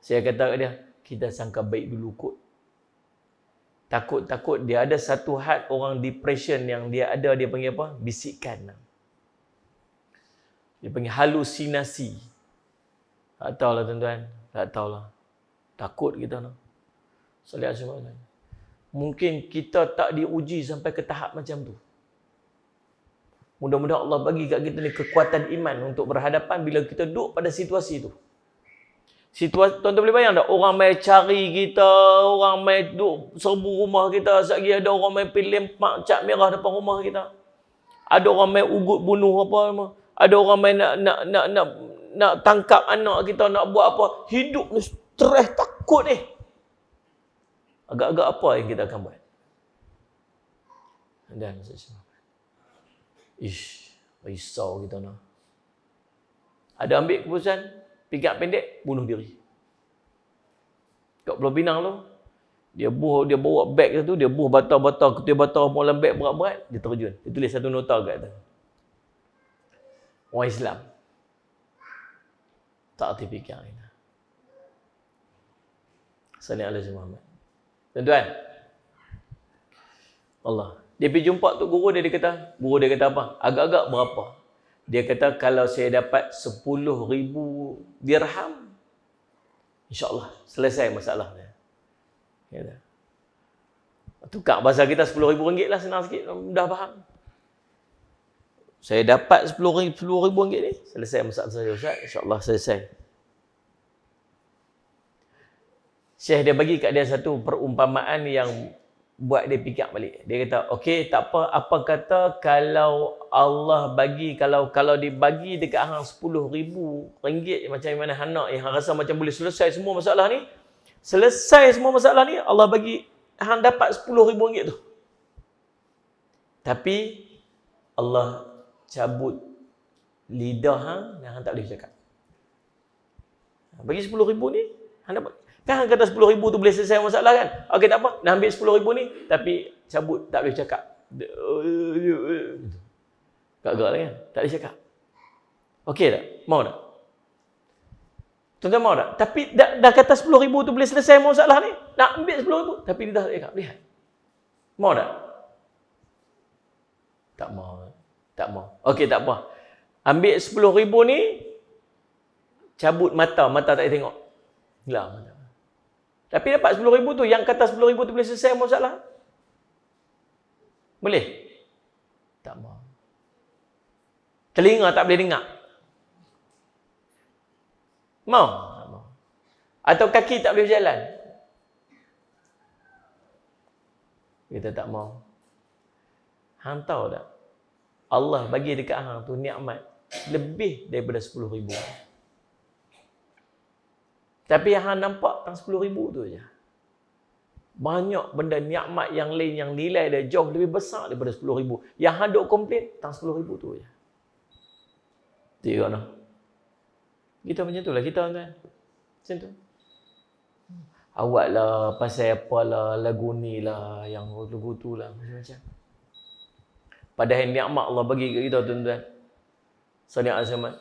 Saya kata kat dia, kita sangka baik dulu kot. Takut-takut dia ada satu had orang depression yang dia ada, dia panggil apa? Bisikan. Dia panggil halusinasi. Tak tahulah tuan-tuan. Tak tahulah. Takut kita nak. Salih asmaullah. Mungkin kita tak diuji sampai ke tahap macam tu. Mudah-mudahan Allah bagi kat kita ni kekuatan iman untuk berhadapan bila kita duduk pada situasi tu. Tuan-tuan boleh bayang tak? Orang main cari kita, orang main duduk serbu rumah kita, sekali ada orang main pergi lempak cat merah depan rumah kita. Ada orang main ugut bunuh apa, ada orang main nak tangkap anak kita, nak buat apa. Hidup ni stres, takut ni. Agak-agak apa yang kita akan buat? Dan risau kita nak. Ada ambil keputusan, pikap pendek, bunuh diri. Kat Pulau Pinang tu, dia bawa beg tu, dia buh bata-bata, ketua bata dalam beg berat-berat, dia terjun. Dia tulis satu nota kat atas. Orang Islam. Tak arti fikir kita. Salih alaihi Muhammad. Tuan-tuan, Allah. Dia pergi jumpa tu guru dia kata apa? Agak-agak berapa? Dia kata, kalau saya dapat 10,000 dirham, insya-Allah selesai masalah dia. Kata. Tukar bahasa kita 10,000 ringgit lah, senang sikit, dah faham. Saya dapat 10,000 ringgit ni, selesai masalah saya Ustaz, insya-Allah selesai. Syekh dia bagi kat dia satu perumpamaan yang buat dia fikir balik. Dia kata, okey, tak apa kata kalau Allah bagi, kalau dibagi dekat hang 10,000 ringgit macam mana anak yang hang rasa macam boleh selesai semua masalah ni. Selesai semua masalah ni, Allah bagi hang dapat 10,000 ringgit tu. Tapi Allah cabut lidah hang dan hang tak boleh cakap. Bagi 10,000 ni, hang dapat. Kan hang kata 10,000 tu boleh selesai masalah kan? Okey, tak apa. Dah ambil 10,000 ni, tapi cabut, tak boleh cakap. Gak-gak lah kan? Tak boleh cakap. Okey tak? Mau tak? Tuan-tuan mau tak? Tapi dah kata 10,000 tu boleh selesai masalah ni. Nak ambil 10,000, tapi dia dah tak cakap. Lihat. Mau tak? Tak mau. Tak mau. Okey, tak apa. Ambil 10,000 ni, cabut mata tak boleh tengok. Hilang mata. Tapi dapat 10,000 tu, yang kata 10,000 tu boleh selesai masalah. Boleh? Tak mau. Telinga tak boleh dengar. Mau? Tak mau. Atau kaki tak boleh berjalan. Kita tak mau. Hang tahu tak? Allah bagi dekat hang tu nikmat lebih daripada 10,000. Tapi yang hang nampak tang 10,000 tu je. Banyak benda nikmat yang lain yang nilai dia jauh lebih besar daripada 10,000. Yang hang duk komplain tang 10,000 tu je. Tengok noh. Kita macam tu lah kita kan. Macam tu. Awak lah, pasal apalah, lagu ni lah, yang lagu tu lah, macam-macam. Padahal nikmat Allah bagi kat kita tuan-tuan. Salih alaihi wasallam.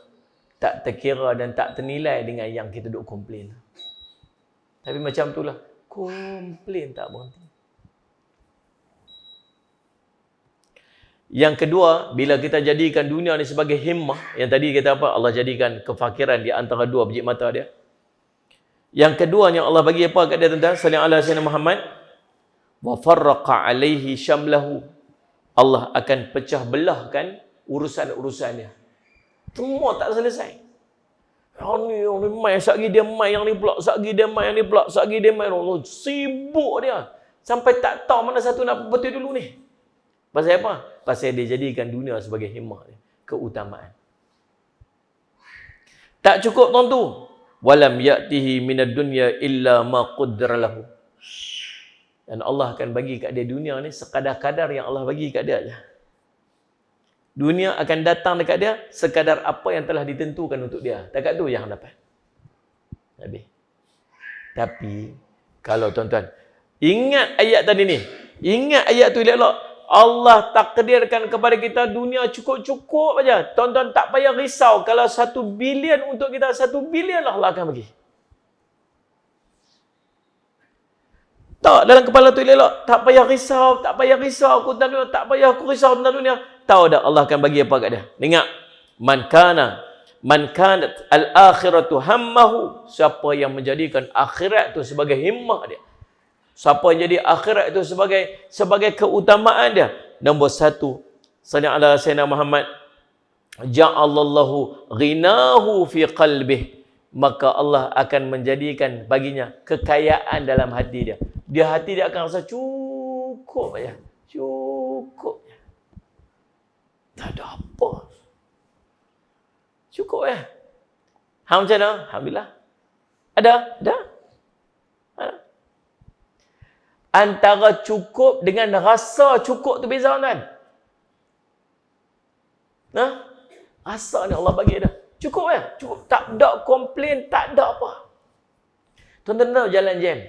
Tak terkira dan tak ternilai dengan yang kita duk komplain. Tapi macam itulah. Komplain tak berhenti. Yang kedua, bila kita jadikan dunia ni sebagai himmah, yang tadi kita apa? Allah jadikan kefakiran di antara dua biji mata dia. Yang kedua yang Allah bagi apa kat dia tuan-tuan? Sallallahu alaihi wasallam Muhammad. Wa farraqa alaihi syamlahu. Allah akan pecah belahkan urusan-urusannya. Semua tak selesai. Yang ni main, satgi dia main yang ni pula, satgi dia main yang ni pula, satgi dia main. Allah sibuk dia. Sampai tak tahu mana satu nak betul dulu ni. Pasal apa? Pasal dia jadikan dunia sebagai himmah dia. Keutamaan. Tak cukup tuan tu. Walam ya'tihi minad dunya illa ma qaddara lahu. Dan Allah akan bagi kat dia dunia ni sekadar-kadar yang Allah bagi kat dia aja. Dunia akan datang dekat dia sekadar apa yang telah ditentukan untuk dia. Dekat tu yang dapat. Habis. Tapi kalau tuan-tuan ingat ayat tadi ni, ingat ayat tu elok-elok. Allah takdirkan kepada kita dunia cukup-cukup aja. Tuan-tuan tak payah risau. Kalau 1 bilion untuk kita, 1 bilion lah Allah akan bagi. Tak, dalam kepala tu elok. Tak payah risau, tak payah risau aku tentang dunia. Tak payah aku risau tentang dunia. Tahu dah Allah akan bagi apa kat dia. Ingat, man kanat al-akhiratu hammahu. Siapa yang menjadikan akhirat tu sebagai himmah dia. Siapa yang jadi akhirat itu sebagai keutamaan dia. Nombor 1, sallallahu alaihi wasallam Muhammad, ja'alallahu ghinahu fi qalbih. Maka Allah akan menjadikan baginya kekayaan dalam hati dia. Hati dia akan rasa cukup aja. Cukup. Tak ada apa. Cukup ya. Macam mana? Alhamdulillah. Ada. Antara cukup dengan rasa cukup tu beza kan? Rasa ni Allah bagi dah. Cukup ya? Cukup. Tak ada komplain, tak ada apa. Tuan-tuan tahu jalan jam?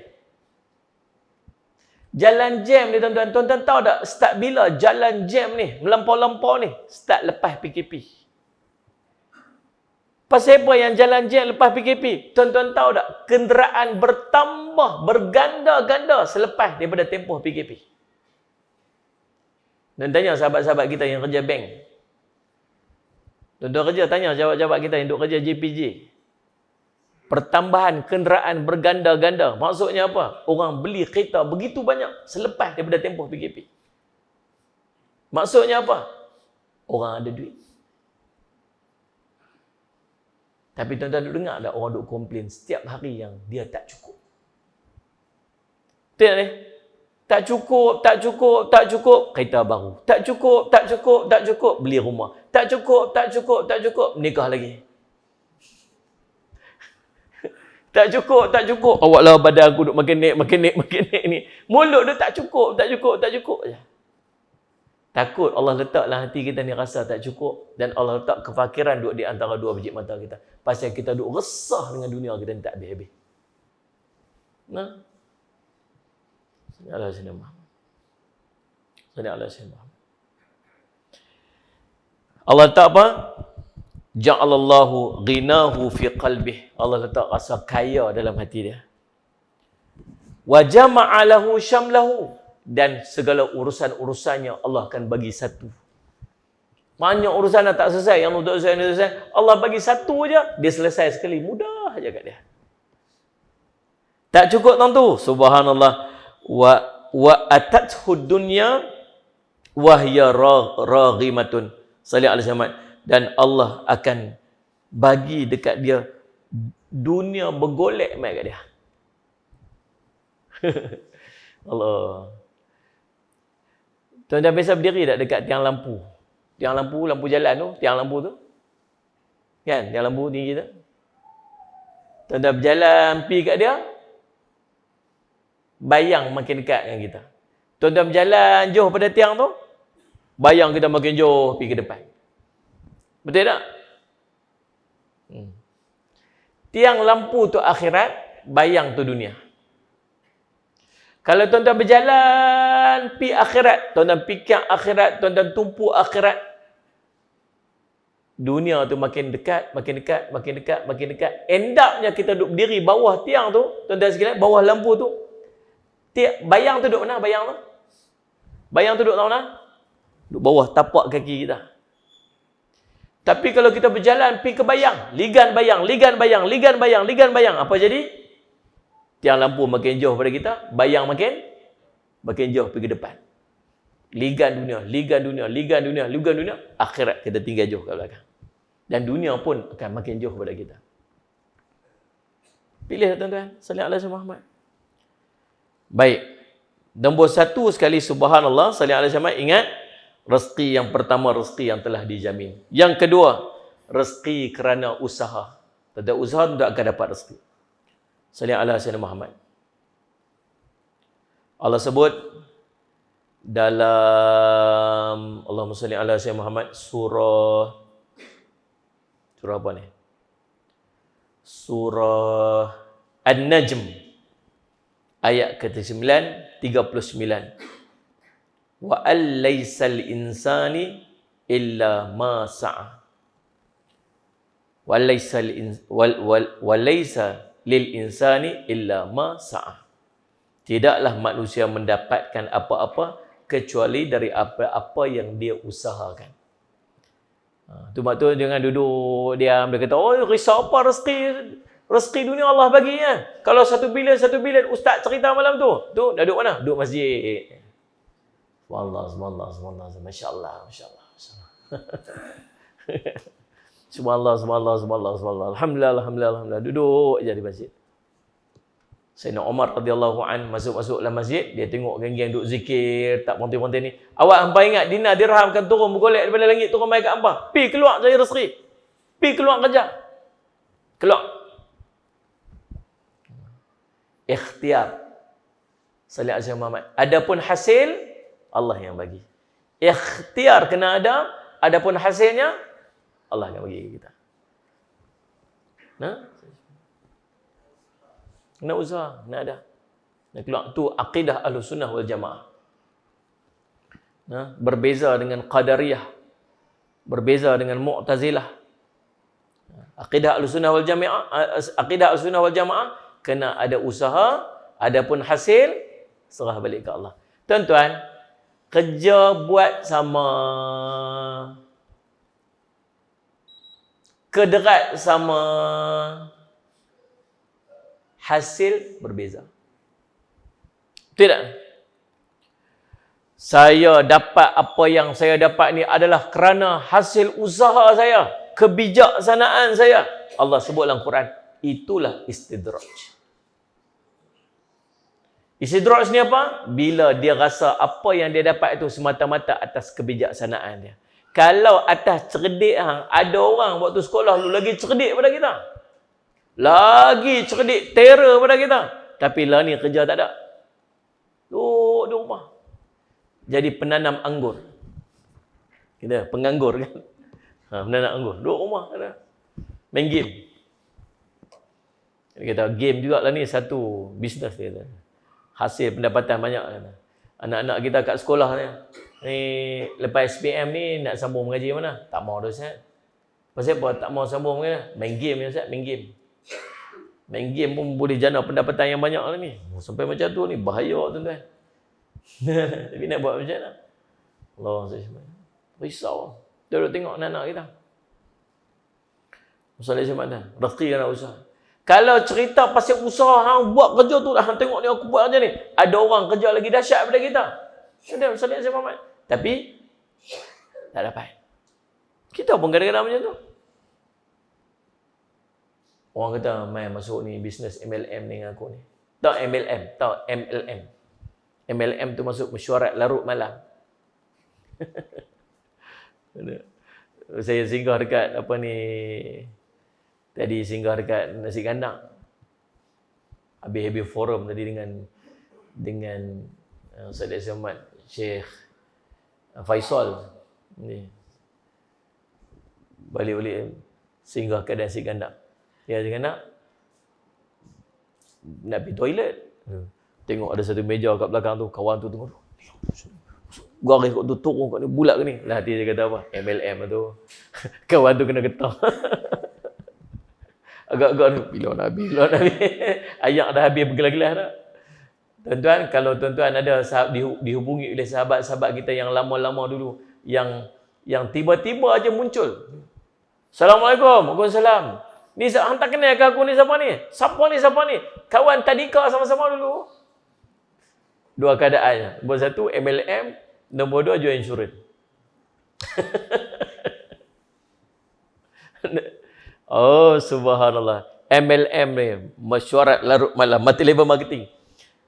Jalan jam ni tuan-tuan. Tuan-tuan tahu tak start bila jalan jam ni, melampau-lampau ni? Start lepas PKP. Pasal apa yang jalan jam lepas PKP? Tuan-tuan tahu tak? Kenderaan bertambah, berganda-ganda selepas daripada tempoh PKP. Dan tanya sahabat-sahabat kita yang kerja bank. Tuan-tuan kerja, tanya sahabat-sahabat kita yang duk kerja JPJ. Pertambahan kenderaan berganda-ganda. Maksudnya apa? Orang beli kereta begitu banyak selepas daripada tempoh PKP. Maksudnya apa? Orang ada duit. Tapi tuan-tuan duk dengar tak orang duk komplain setiap hari yang dia tak cukup. Betul ni? Tak cukup, kereta baru. Tak cukup, beli rumah. Tak cukup, nikah lagi. Tak cukup. Awak lah badan aku duk makin naik ni. Mulut dia tak cukup je. Takut Allah letaklah hati kita ni rasa tak cukup dan Allah letak kefakiran duduk di antara dua biji mata kita. Pasal kita duduk resah dengan dunia kita ni tak habis-habis. Allah letak apa? Ja'alallahu ghinahu fi qalbih. Allah letak rasa kaya dalam hati dia. Wa jama'a lahu syamlahu. Dan segala urusan-urusannya Allah akan bagi satu. Banyak urusan dah tak selesai. Yang untuk selesai. Allah bagi satu aja, dia selesai sekali. Mudah aja kat dia. Tak cukup tentu. Subhanallah. Wa atathu dunya wahya raghimatun. Salih alaihi wasallam. Dan Allah akan bagi dekat dia dunia bergolek mai kat dia. Allah. Tuan-tuan biasa berdiri tak dekat tiang lampu? Lampu jalan tu, tiang lampu tu. Kan, tiang lampu tinggi tu. Tuan-tuan berjalan pergi kat dia, bayang makin dekat dengan kita. Tuan-tuan berjalan jauh pada tiang tu, bayang kita makin jauh pergi ke depan. Betul tak? Tiang lampu tu akhirat, bayang tu dunia. Kalau tuan-tuan berjalan pergi akhirat, tuan-tuan fikir akhirat, tuan-tuan tumpu akhirat, dunia tu makin dekat. End up-nya kita duduk berdiri bawah tiang tu, tuan-tuan sekalian, bawah lampu tu. Bayang tu duduk mana bayang tu? Bayang tu duduk mana? Duduk bawah tapak kaki kita. Tapi kalau kita berjalan pergi ke bayang, ligan bayang. Apa jadi? Tiang lampu makin jauh pada kita, bayang makin jauh pergi ke depan. Ligan dunia, akhirat kita tinggal jauh kat belakang. Dan dunia pun akan makin jauh pada kita. Pilih tuan-tuan, sallallahu alaihi Muhammad. Baik. Nombor 1 sekali subhanallah, sallallahu alaihi wasallam, ingat rezeki yang pertama, rezeki yang telah dijamin. Yang kedua, rezeki kerana usaha. Tak ada usaha tidak akan dapat rezeki. Sallallahu alaihi wasallam Muhammad. Allah sebut dalam Allahumma salli ala sayyidina Muhammad surah apa ni? Surah An-Najm ayat ke-9 39. wa allaisal insani illa ma sa'a. Walaysa lil insani illa ma sa'a. Tidaklah manusia mendapatkan apa-apa kecuali dari apa-apa yang dia usahakan. Tu maksud jangan duduk diam, dia kata, oh risau apa rezeki dunia Allah bagi kan. Kalau 1 bilion ustaz cerita malam tu dah duduk mana? Duduk masjid. Subhanallah, masya-Allah. Subhanallah. Alhamdulillah. Duduk je di masjid. Sayyidina Umar radhiyallahu an masuk dalam masjid, dia tengok geng-geng duk zikir, tak ponti-ponti ni. Awak hangpa ingat dinar dirham kan turun bergolek daripada langit turun mai kat hangpa. Pi keluar cari rezeki. Pi keluar kerja. Keluar. Ikhtiar. Salih Azza Muhammad. Adapun hasil Allah yang bagi. Ikhtiar kena ada, adapun hasilnya Allah akan bagi kita. Nah, kena usaha, kena ada. Nak keluar tu akidah Ahlussunnah wal Jamaah. Nah, berbeza dengan Qadariyah, berbeza dengan Mu'tazilah. Akidah Ahlussunnah wal Jamaah kena ada usaha, adapun hasil serah balik ke Allah. Tuan-tuan, kerja buat sama, kederat sama, hasil berbeza. Tidak. Saya dapat apa yang saya dapat ni adalah kerana hasil usaha saya, kebijaksanaan saya. Allah sebut dalam Quran, itulah istidraj. Istidraj ni apa? Bila dia rasa apa yang dia dapat itu semata-mata atas kebijaksanaan dia. Kalau atas cerdik hang, ada orang waktu sekolah lu lagi cerdik pada kita. Lagi cerdik, terror pada kita. Tapi lah ni kerja tak ada. Duduk di rumah. Jadi penanam anggur. Kita penganggur kan. Penanam anggur. Duduk rumah. Ada. Main game. Dia kata game juga lah ni satu bisnes dia kata. Hasil pendapatan banyak. Anak-anak kita kat sekolah ni lepas SPM ni nak sambung mengaji mana? Tak mau dah Ustaz. Pasal apa tak mau sambung kan? Main game ya Ustaz, main game. Main game pun boleh jana pendapatan yang banyak lah ni. Sampai macam tu ni bahaya tuan-tuan. Tapi nak buat macam mana? Allah SWT. Risau. Dia duduk tengok anak-anak kita. Masalah macam mana? Rezeki kena usaha. Kalau cerita pasal usaha hang buat kerja tu, hang tengok ni aku buat kerja ni. Ada orang kerja lagi dahsyat daripada kita. Sudah Salih Azza Muhammad. Tapi tak dapat. Kita pun kadang-kadang macam tu. Orang kata, mai masuk ni bisnes MLM ni dengan aku ni. Tak MLM, tak MLM. MLM tu masuk mesyuarat larut malam. Saya singgah dekat apa ni, tadi singgah dekat Nasi Kandang. Habis forum tadi dengan Salih Azza Muhammad, Syekh Faisal ni. Balik-balik singgah ke Nasi Kandang. Ya, dia nak pergi toilet. Tengok ada satu meja kat belakang tu, kawan tu tengok. Garis kat tu, turun kat ni, bulat ke ni. Lah hati dia kata apa? MLM tu. Kawan tu kena getah. Agak-agak ni, bila nak habis. Ayak dah habis bergelas-gelas dah. Tuan-tuan, kalau tuan-tuan ada dihubungi oleh sahabat-sahabat kita yang lama-lama dulu, yang tiba-tiba aja muncul. Assalamualaikum. Waalaikumsalam. Ni hang tak kenal ke aku ni siapa ni? Siapa ni? Kawan tadika sama-sama dulu. Dua keadaannya. Nombor satu MLM, nombor dua jual insurans. Oh subhanallah. MLM ni mesyuarat larut malam, multi-level marketing.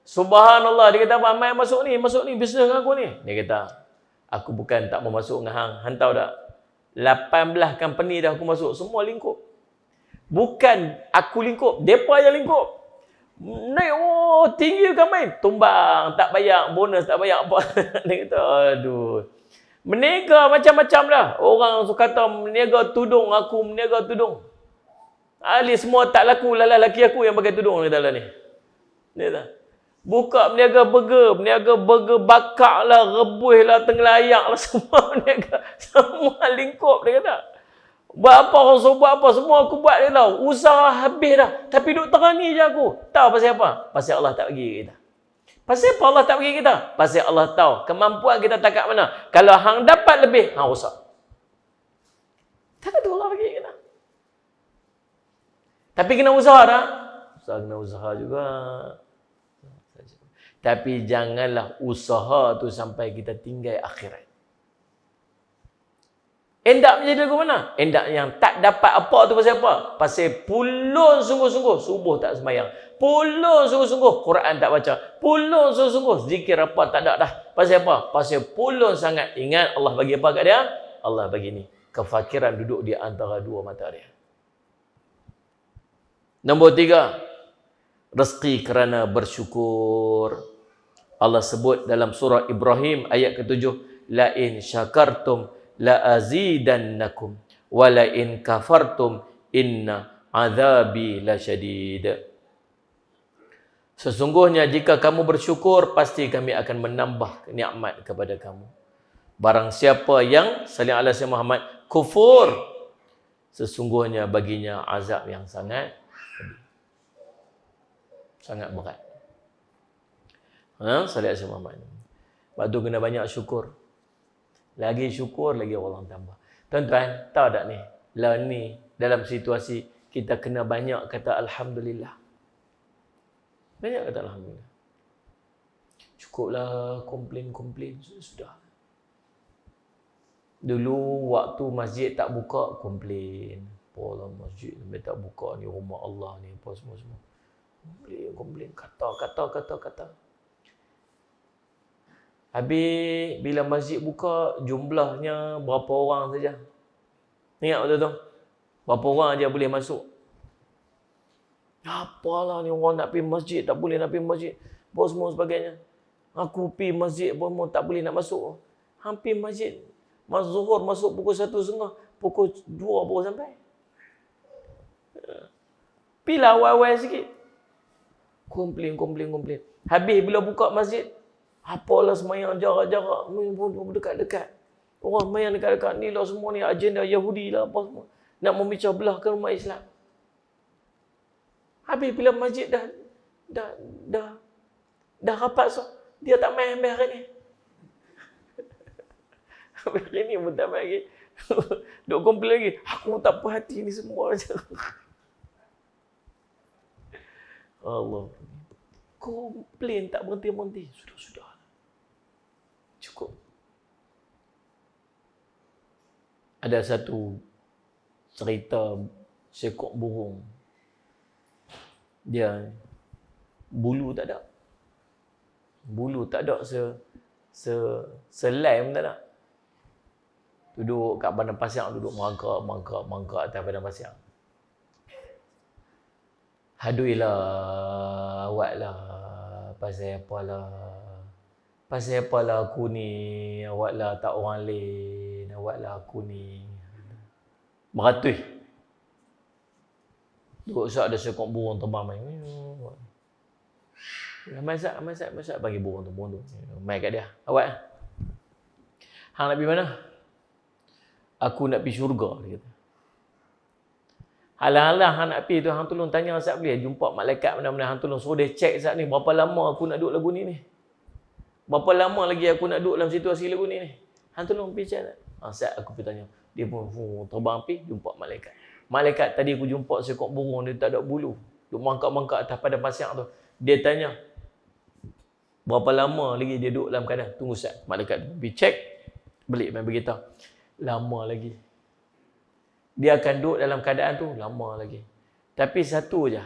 Subhanallah, dia kata apa? Mai masuk ni bisnes dengan aku ni. Dia kata, aku bukan tak mau masuk dengan hang. Hang tahu tak? 18 company dah aku masuk, semua lingkup. Bukan aku lingkup, depa je lingkup. Naik, tinggi kan main. Tumbang, tak bayar, bonus tak bayar apa. Dia kata, aduh. Meniaga macam-macam dah. Orang kata meniaga tudung, aku meniaga tudung. Ali semua tak laku, laki aku yang pakai tudung, dia kata lah ni. Dia kata, Buka berniaga burger bakar lah, rebus lah, tengelayak lah, semua berniaga. Semua lingkup, dia kata. Buat apa orang suruh buat apa, semua aku buat dia tahu. Usaha habis dah. Tapi duk terani je aku. Tahu pasal apa? Pasal Allah tak bagi kita. Pasal apa Allah tak bagi kita? Pasal Allah tahu kemampuan kita tak kat mana. Kalau hang dapat lebih, hang rosak. Tak ada Allah bagi kita. Tapi kena usaha dah. Kena usaha juga. Tapi janganlah usaha tu sampai kita tinggal akhirat. Endak menjadi lagu mana? Endak yang tak dapat apa tu pasal apa? Pasal pulun sungguh-sungguh subuh tak sembahyang. Pulun sungguh-sungguh Quran tak baca. Pulun sungguh-sungguh zikir apa tak ada dah. Pasal apa? Pasal pulun sangat ingat Allah bagi apa kat dia? Allah bagi ni. Kefakiran duduk di antara dua mata dia. Nombor 3. Rezeki kerana bersyukur. Allah sebut dalam surah Ibrahim ayat ke-7, la in syakartum la azidannakum wa la in kafartum inna azabi lasyadid. Sesungguhnya jika kamu bersyukur pasti kami akan menambah nikmat kepada kamu. Barang siapa yang salih ala sayyidina Muhammad kufur, sesungguhnya baginya azab yang sangat pedih. Sangat berat. Salih ala sayyidina Muhammad. Sebab tu kena banyak syukur. Lagi syukur, lagi orang tambah. Tuan-tuan, tahu tak ni? Lah ni, dalam situasi kita kena banyak kata Alhamdulillah. Banyak kata Alhamdulillah. Cukuplah komplain-komplain. Sudah. Dulu waktu masjid tak buka, komplain. Apalah masjid sampai tak buka ni, rumah Allah ni, apa semua-semua. Komplain. Kata. Habis bila masjid buka, jumlahnya berapa orang saja. Ingat betul tu? Berapa orang aja boleh masuk. Apalah ni orang nak pergi masjid, tak boleh nak pergi masjid. Apa semua sebagainya. Aku pergi masjid pun tak boleh nak masuk. Hampir masjid. Mas Zuhur masuk pukul 1.30, pukul 2 baru sampai. Pilah awal-awal sikit. Komplain. Habis bila buka masjid, apalah semayang jarak-jarak, dekat-dekat. Orang semayang dekat-dekat ni lah semua ni agenda Yahudi lah apa semua. Nak memecah belahkan umat Islam. Habis bila masjid dah rapat so, dia tak main ambil hari ni. Hari ni pun tak main lagi. Duk komplain lagi. Aku tak perhati ni semua macam. Allah. Komplain tak berhenti-berhenti. Sudah. Cukup. Ada satu cerita seekor burung. Dia bulu tak ada. Bulu tak ada selai pun tak ada. Duduk kat padang pasir, duduk mangkak atas padang pasir. Haduilah awaklah, pasal apalah aku ni, awaklah tak orang lain, awaklah aku ni. Beratus. Duduk sat ada seekor burung terbang main. Masak bagi burung tu. Main kat dia. Awak hang nak pergi mana? Aku nak pergi syurga, dia kata. Halang-halang hang nak pergi tu, hang tolong tanya Ustaz boleh jumpa malaikat mana-mana, hang tolong suruh dia check Ustaz ni, berapa lama aku nak duduk lagu ni. Berapa lama lagi aku nak duduk dalam situasi lagu ni. Hang tolong pergi check tak? Ustaz aku pergi tanya. Dia pun terbang pergi jumpa malaikat. Malaikat tadi aku jumpa seekor burung, dia tak ada bulu. Duk mangkak-mangkak atas padang pasir tu. Dia tanya, berapa lama lagi dia duduk dalam keadaan? Tunggu Ustaz. Malaikat pergi check, balik main beritahu. Lama lagi. Dia akan duduk dalam keadaan tu lama lagi. Tapi satu je.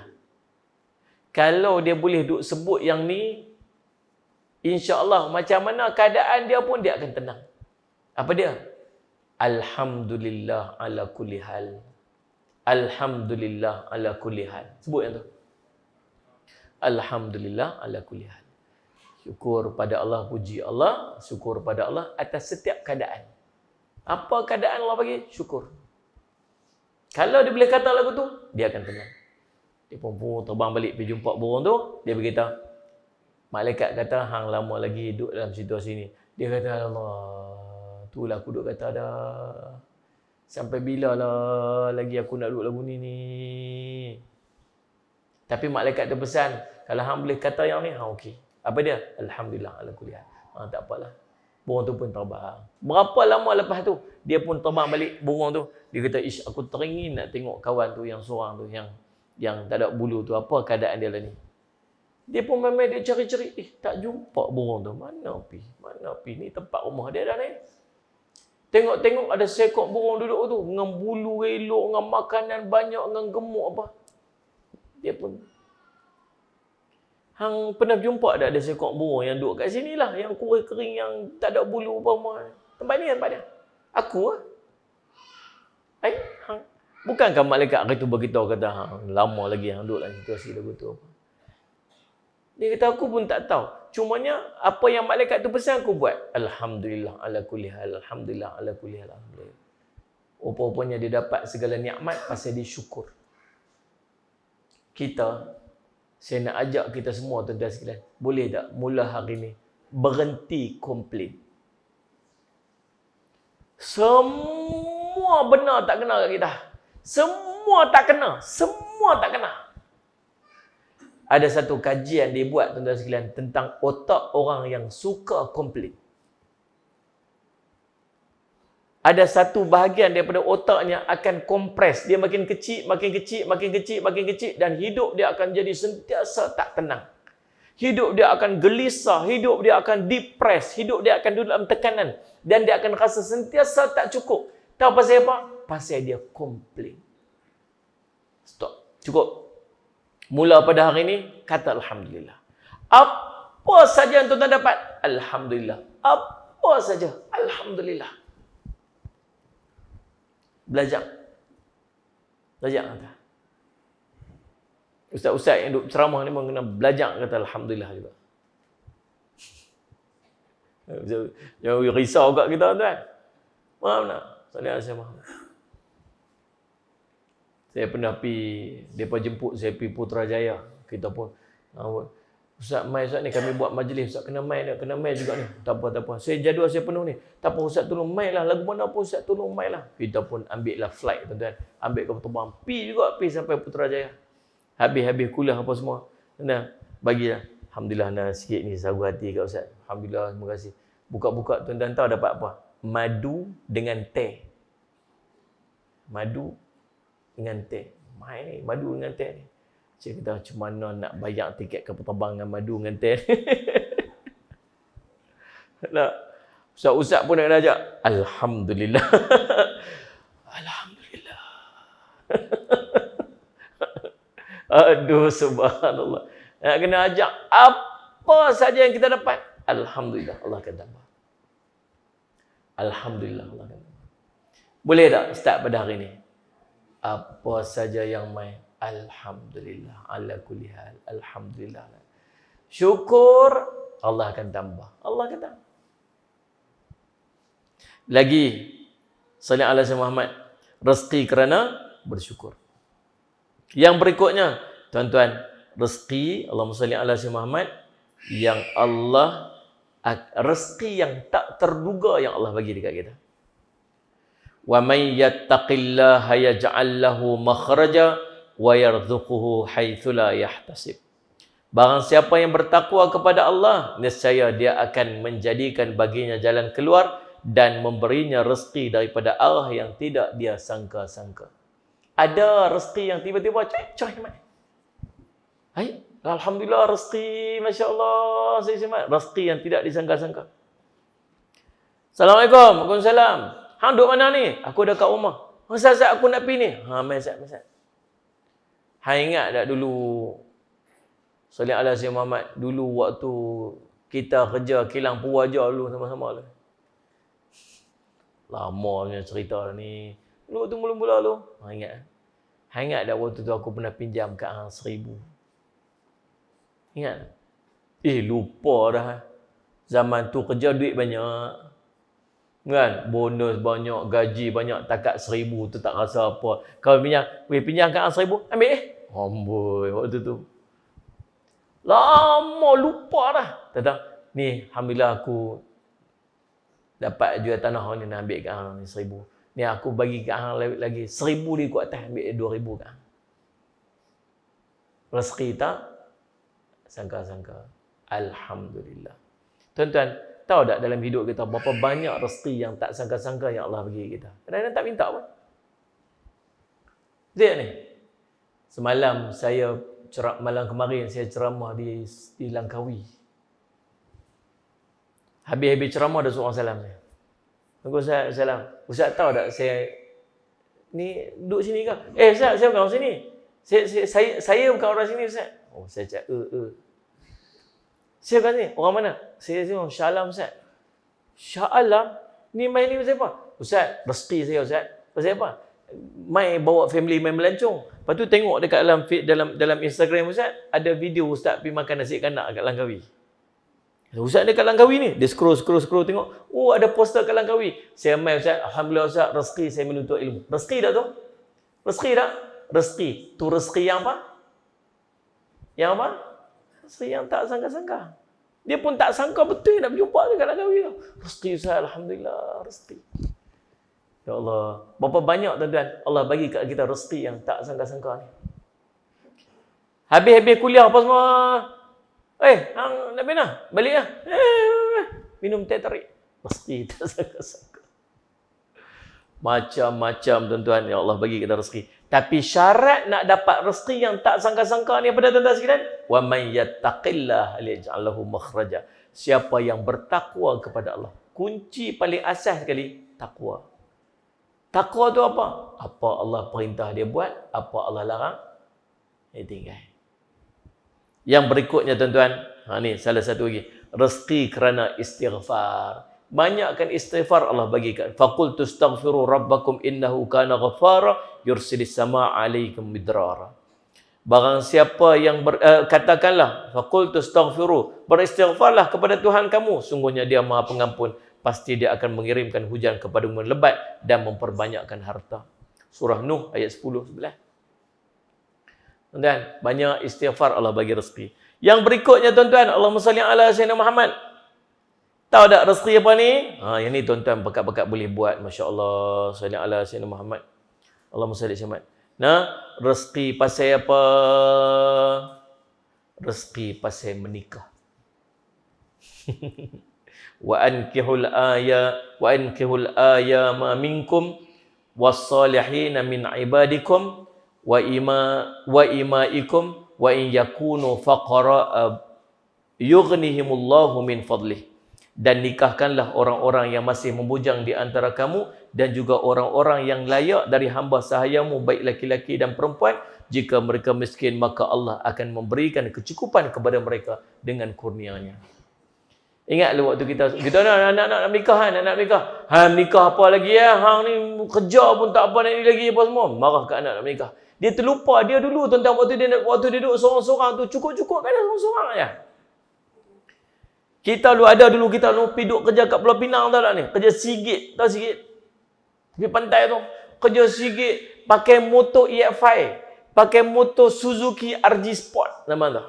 Kalau dia boleh duduk sebut yang ni, insya-Allah macam mana keadaan dia pun dia akan tenang. Apa dia? Alhamdulillah ala kulli hal. Alhamdulillah ala kulli hal. Sebut yang tu. Alhamdulillah ala kulli hal. Syukur pada Allah, puji Allah, syukur pada Allah atas setiap keadaan. Apa keadaan Allah bagi? Syukur. Kalau dia boleh kata lagu tu, dia akan tenang. Dia pun terbang balik pergi jumpa burung tu, dia berkata, Malaikat kata, hang lama lagi duduk dalam situasi ni. Dia kata, Allah, itulah aku duduk kata dah. Sampai bila lah lagi aku nak duduk lagu ni. Tapi malaikat tu pesan, kalau hang boleh kata yang ni, hang okey. Apa dia? Alhamdulillah ala kulli hal. Tak apalah. Burung tu pun terbang. Berapa lama lepas tu, dia pun terbang balik burung tu. Dia kata, ish, aku teringin nak tengok kawan tu yang seorang tu, yang tak ada bulu tu. Apa keadaan dia lah ni? Dia pun memang dia cari-cari. Tak jumpa burung tu. Mana pi? Ni tempat rumah dia dah ni. Tengok-tengok ada seekor burung duduk tu. Dengan bulu elok, dengan makanan banyak, dengan gemuk apa. Dia pun. Hang pernah jumpa tak ada seekor burung yang duduk kat sini lah. Yang kuih kering, yang tak ada bulu apa. Tempat dia. Aku lah. Hang. Bukankah malaikat hari tu beritahu kata, hang lama lagi hang duduk dalam situasi lagu tu apa. Dia kata, aku pun tak tahu. Cumanya, apa yang malaikat tu pesan, aku buat. Alhamdulillah ala kulli hal. Alhamdulillah ala kulli hal. Rupa-rupanya dia dapat segala nikmat pasal dia syukur. Saya nak ajak kita semua, tuan-tuan sekalian. Boleh tak mula hari ni berhenti komplain? Semua benar tak kena kat kita. Semua tak kena. Ada satu kajian dibuat, tuan-tuan sekalian, tentang otak orang yang suka komplain. Ada satu bahagian daripada otaknya akan kompres. Dia makin kecil, dan hidup dia akan jadi sentiasa tak tenang. Hidup dia akan gelisah, hidup dia akan depres, hidup dia akan duduk dalam tekanan. Dan dia akan rasa sentiasa tak cukup. Tahu pasal apa? Pasal dia komplain. Stop. Cukup. Mula pada hari ini, kata Alhamdulillah. Apa saja yang tuan-tuan dapat, Alhamdulillah. Apa saja, Alhamdulillah. Belajar kata. Ustaz-ustaz yang duduk ceramah ni pun kena belajar kata Alhamdulillah juga. Jangan risau kat kita, tuan. Faham tak? Saya pernah pergi, mereka jemput saya pergi Putrajaya. Kita pun, Ustaz ni kami buat majlis. Ustaz kena mai juga ni. Tak apa. Jadual saya penuh ni. Tak apa, Ustaz tolong mai lah. Lagu mana pun Ustaz tolong mai lah. Kita pun ambil lah flight, tuan-tuan. Ambil kapal terbang. Pergi sampai Putrajaya. Habis kuliah apa semua. Bagilah. Alhamdulillah, nak sikit ni sagu hati kat Ustaz. Alhamdulillah, terima kasih. Buka-buka, tuan-tuan tahu dapat apa? Madu dengan teh. Madu dengan teh. Mai ni, madu dengan teh ni. Saya kata, macam mana nak bayar tiket kapal terbang dengan madu dengan teh? Nak. Ustaz-ustaz pun nak ajak. Alhamdulillah. Alhamdulillah. Aduh, subhanallah. Nak kena ajak. Apa saja yang kita dapat, Alhamdulillah, Allah akan tambah. Alhamdulillah, Allah akan tambah. Boleh tak start pada hari ini? Apa saja yang main, Alhamdulillah, ala kulli hal, Alhamdulillah. Syukur, Allah akan tambah. Allah akan tambah. Lagi, salli ala Sayyidina Muhammad, rezeki kerana bersyukur. Yang berikutnya, tuan-tuan, rezeki, Allahumma salli ala Sayyidina Muhammad, yang Allah, rezeki yang tak terduga yang Allah bagi dekat kita. Wa may yattaqillaha yaj'al lahu makhraja wa yarzuquhu haitsu la yahtasib. Barang siapa yang bertakwa kepada Allah, nescaya dia akan menjadikan baginya jalan keluar dan memberinya rezeki daripada arah yang tidak dia sangka-sangka. Ada rezeki yang tiba-tiba coy mai. Hai, alhamdulillah rezeki, masya-Allah, saya semat. Rezeki yang tidak disangka-sangka. Assalamualaikum. Waalaikumsalam. Hang duduk mana ni? Aku dah kat rumah. Ustaz, aku nak pergi ni. Mai Ustaz. Hang ingat tak dulu, salli ala Sayyidina Muhammad, dulu waktu kita kerja kilang Purwaja dulu sama-sama lah. Lamanya cerita ni. Dulu tu mula-mula tu. Hang ingat tak waktu tu aku pernah pinjam kat hang 1,000. Ingat? Lupa dah. Zaman tu kerja duit banyak. Kan? Bonus banyak, gaji banyak, takat 1,000 tu tak rasa apa. Kau pinjam kat hang 1,000, ambil Amboi waktu tu. Lama lupa dah. Tentang ni alhamdulillah aku dapat jual tanah ni nak ambil kat hang ni 1,000. Ni aku bagi kat hang lagi 1,000 dia kuat atas ambil 2,000 kat hang. Rezeki tak sangka-sangka. Alhamdulillah. Tuan-tuan, tahu tak dalam hidup kita berapa banyak rezeki yang tak sangka-sangka yang Allah bagi kita. Kadang-kadang tak minta pun. Lihat ni. Semalam malam kemarin saya ceramah di Langkawi. Habis-habis ceramah ada seorang salam saya. Aku salam. Ustaz tahu tak saya ni duduk sini ke? Ustaz, saya bukan orang sini. Saya bukan orang sini Ustaz. Oh, saya cakap saya bukan sini. Orang mana? Saya orang Shah Alam Ustaz. Shah Alam? Ni main ni pasal apa? Ustaz, rezeki saya Ustaz. Pasal apa? Mai bawa family main melancong. Lepas tu tengok dekat dalam Instagram Ustaz, ada video Ustaz pergi makan nasi kanak kat Langkawi. Ustaz dekat Langkawi ni, dia scroll tengok, oh ada poster kat Langkawi. Saya mai Ustaz, alhamdulillah Ustaz, rezeki saya menuntut ilmu. Rezeki tak tu? Rezeki tak? Rezeki. Tu rezeki yang apa? Yang apa? Rezeki yang tak sangka-sangka. Dia pun tak sangka betul nak berjumpa dekat Langkawi tu. Rezeki Ustaz, alhamdulillah, rezeki. Ya Allah, berapa banyak tuan-tuan Allah bagi kat kita rezeki yang tak sangka-sangka ni. Habis-habis kuliah apa semua. Hang nak mana? Balik lah. Minum teh tarik. Rezeki tak sangka-sangka. Macam-macam tuan-tuan yang Allah bagi kita rezeki. Tapi syarat nak dapat rezeki yang tak sangka-sangka ni apa dah tuan-tuan sekalian? Wa may yattaqillah yaj'al lahu makhraja. Siapa yang bertakwa kepada Allah. Kunci paling asas sekali takwa. Takwa tu apa? Apa Allah perintah dia buat, apa Allah larang, dia tinggal. Yang berikutnya tuan-tuan, ni salah satu lagi. Rezeki kerana istighfar. Banyakkan istighfar Allah bagikan. Faqul tastaghfiru rabbakum innahu kana ghaffara yursilis samaa 'alaikum midrara. Barang siapa yang katakanlah faqul tastaghfiru, beristighfarlah kepada Tuhan kamu, sungguhnya Dia Maha Pengampun. Pasti Dia akan mengirimkan hujan kepadamu lebat dan memperbanyakkan harta. Surah Nuh ayat 10-11. Tuan-tuan, banyak istighfar Allah bagi rezeki. Yang berikutnya tuan-tuan, Allahumma salli ala sayyidina Muhammad. Tahu tak rezeki apa ni? Yang ni tuan-tuan pekat-pekat boleh buat. Masya-Allah, salli ala sayyidina Muhammad. Allahumma salli Muhammad. Rezeki pasal apa? Rezeki pasal menikah. Wa ankihul ayama minkum was-salihin min ibadikum wa imaikum wa in yakunu faqara yughnihimullahu min fadlih. Dan nikahkanlah orang-orang yang masih membujang di antara kamu dan juga orang-orang yang layak dari hamba sahayamu baik laki-laki dan perempuan. Jika mereka miskin maka Allah akan memberikan kecukupan kepada mereka dengan kurnia-Nya. Ingat waktu kita nak nikah nak nikah. Nikah apa lagi ya? Hang ni kerja pun tak apa nak ni lagi apa semua. Marah kat anak nak nikah. Dia terlupa dia dulu tuan-tuan waktu dia duduk seorang-seorang tu cukup-cukup kan seorang-seorang aja. Kita dulu kita pergi duduk kerja kat Pulau Pinang tahu tak ni? Kerja sigit, tahu sigit? Di pantai tu. Kerja sigit pakai motor EF5, pakai motor Suzuki RG Sport nama tu.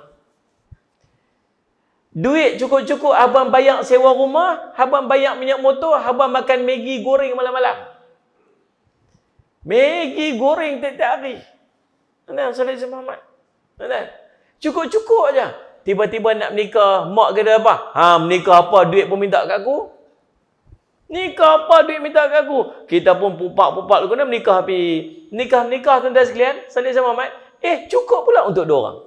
Duit cukup-cukup, abang bayar sewa rumah, abang bayar minyak motor, abang makan Maggi goreng malam-malam. Maggi goreng tiap-tiap hari. Sallallahu Muhammad. Cukup-cukup aja. Tiba-tiba nak menikah, mak kata apa? Menikah apa? Duit pun minta kat aku. Nikah apa? Duit minta kat aku. Kita pun pupak-pupak kena menikah api. Nikah tuan-tuan sekalian, sallallahu Muhammad. Cukup pula untuk dua orang.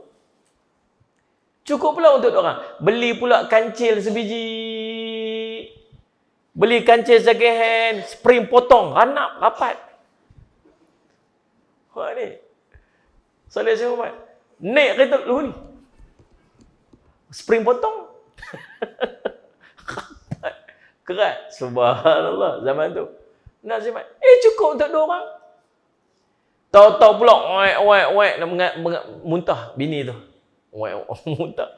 Cukup pula untuk orang. Beli pula kancil sebiji. Beli kancil second hand, spring potong, ranap, rapat. Ni. Sallallahu Muhammad. Naik kereta dulu ni. Spring potong. Keras. Subhanallah zaman tu. Nak simat. Cukup untuk dua orang. Tahu-tahu pula nak muntah bini tu. Muntah.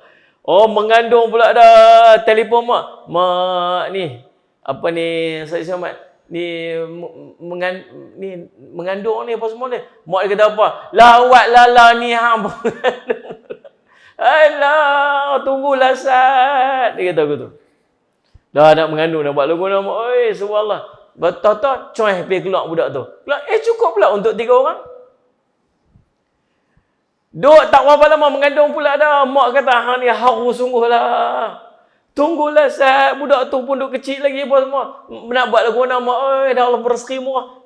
Mengandung pula dah telefon mak. Mak ni apa ni Said Samad ni mengandung ni apa semua ni. Mak dia kata apa? Lawat lala ni hang. Alah, tunggulah Sat. Dia kata aku tu. Dah nak mengandung, nak buat lagu nama. Oi, subhanallah. Betul-betul, coy, pergi keluar budak tu. Keluar, cukup pula untuk 3 orang. Duk tak berapa lama mengandung pula dah. Mak kata, hang ni haru sungguh lah. Tunggulah Sat, budak tu pun duk kecil lagi apa semua. Nak buat lagu nama, dah Allah berezeki murah.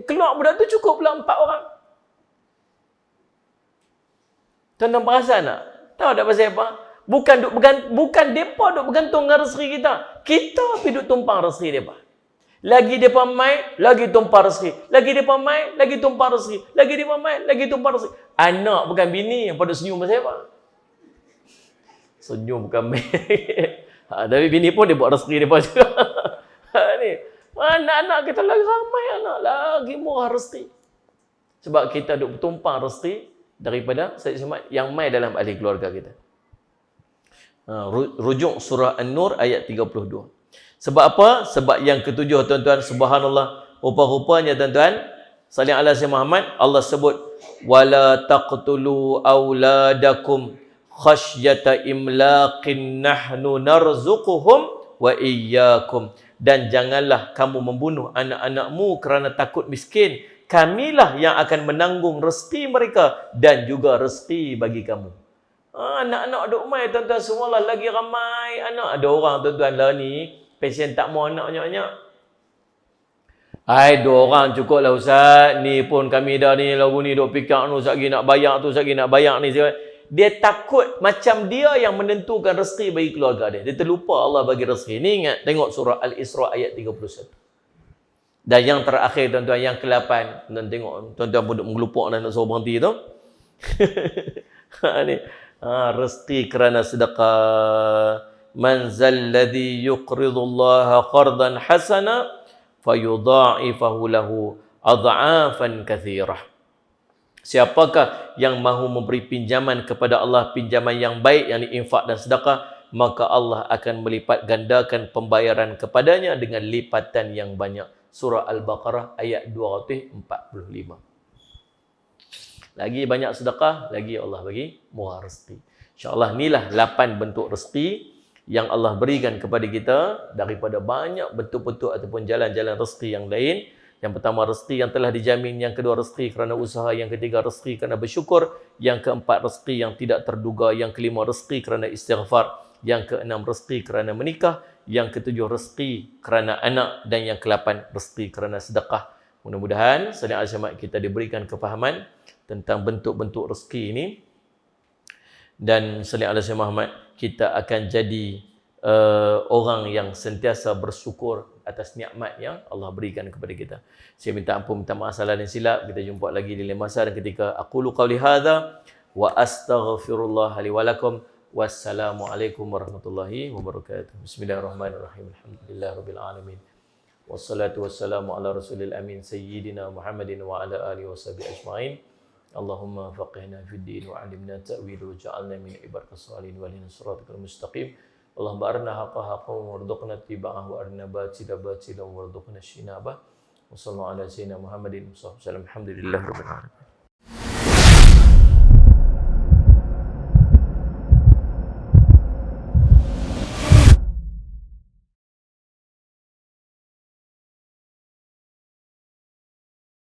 Keluar budak tu cukup pula 4 orang. Tuan-tuan perasan tak? Tahu tak pasal apa? Bukan depa duk bergantung dengan rezeki kita. Kita pergi duk tumpang rezeki depa. Lagi depa mai, lagi tumpang rezeki. Lagi depa mai, lagi tumpang rezeki. Lagi depa mai, lagi tumpang rezeki. Anak bukan bini yang pada senyum pasal apa? Senyum bukan main. Tapi bini pun dia buat rezeki depa juga. Ni, anak-anak kita lagi ramai anak, lagi murah rezeki. Sebab kita duk bertumpang rezeki daripada Sayyid Samad yang mai dalam ahli keluarga kita. Rujuk surah An-Nur ayat 32. Sebab apa? Sebab yang ketujuh tuan-tuan, subhanallah, rupa-rupanya tuan-tuan, salih ala Sayyidina Muhammad, Allah sebut wala taqtulu auladakum khasyata imlaqin nahnu narzuquhum wa iyyakum. Dan janganlah kamu membunuh anak-anakmu kerana takut miskin. Kamilah yang akan menanggung rezeki mereka dan juga rezeki bagi kamu. Anak-anak duk mai tuan-tuan semualah, lagi ramai anak. Ada orang tuan-tuan lah ni, pasien tak mau anak banyak-banyak. 2 orang cukup lah Ustaz. Ni pun kami dah ni lagu ni duk fikir tu, satgi nak bayar tu, satgi nak bayar ni. Dia takut macam dia yang menentukan rezeki bagi keluarga dia. Dia terlupa Allah bagi rezeki. Ni ingat, tengok surah Al-Isra ayat 31. Dan yang terakhir tuan-tuan, yang ke-8. Dan tengok, tuan-tuan pun duk mengelupuk dan nak suruh berhenti tu. Ni. Rezeki kerana sedekah. Man zalladhi yuqridullaha qardan hasana fayudha'ifahu lahu adha'afan kathirah. Siapakah yang mahu memberi pinjaman kepada Allah, pinjaman yang baik, yang infak dan sedekah, maka Allah akan melipat gandakan pembayaran kepadanya dengan lipatan yang banyak. Surah Al-Baqarah ayat 245. Lagi banyak sedekah, lagi Allah bagi murah rezeki. InsyaAllah inilah 8 bentuk rezeki yang Allah berikan kepada kita daripada banyak bentuk-bentuk ataupun jalan-jalan rezeki yang lain. Yang pertama rezeki yang telah dijamin, yang kedua rezeki kerana usaha, yang ketiga rezeki kerana bersyukur, yang keempat rezeki yang tidak terduga, yang kelima rezeki kerana istighfar, yang keenam rezeki kerana menikah, yang ketujuh rezeki kerana anak, dan yang ke-8 rezeki kerana sedekah. Mudah-mudahan Saudara Al-Samad kita diberikan kefahaman tentang bentuk-bentuk rezeki ini, dan Saudara Al-Samad Muhammad kita akan jadi orang yang sentiasa bersyukur atas nikmat yang Allah berikan kepada kita. Saya minta ampun, minta maaf salah dan silap. Kita jumpa lagi di lain masa dan ketika. Aqulu qawli hadza wa astaghfirullah li wa lakum. Wassalamualaikum warahmatullahi wabarakatuh. Bismillahirrahmanirrahim. Alhamdulillahirabbil alamin. Wassalatu wassalamu ala rasulil amin sayyidina Muhammadin wa ala alihi washabihi ajmain. Allahumma faqihna fid din wa 'allimna ta'wil wa ja'alna min ibadikas salihin wa lana siratal mustaqim. Allahumma arina haqqa haqqan warzuqna ittiba'ahu wa arina batila batilan warzuqna ijtinabah. Wa sallallahu ala sayyidina Muhammadin wa sallam. Alhamdulillahirabbil alamin.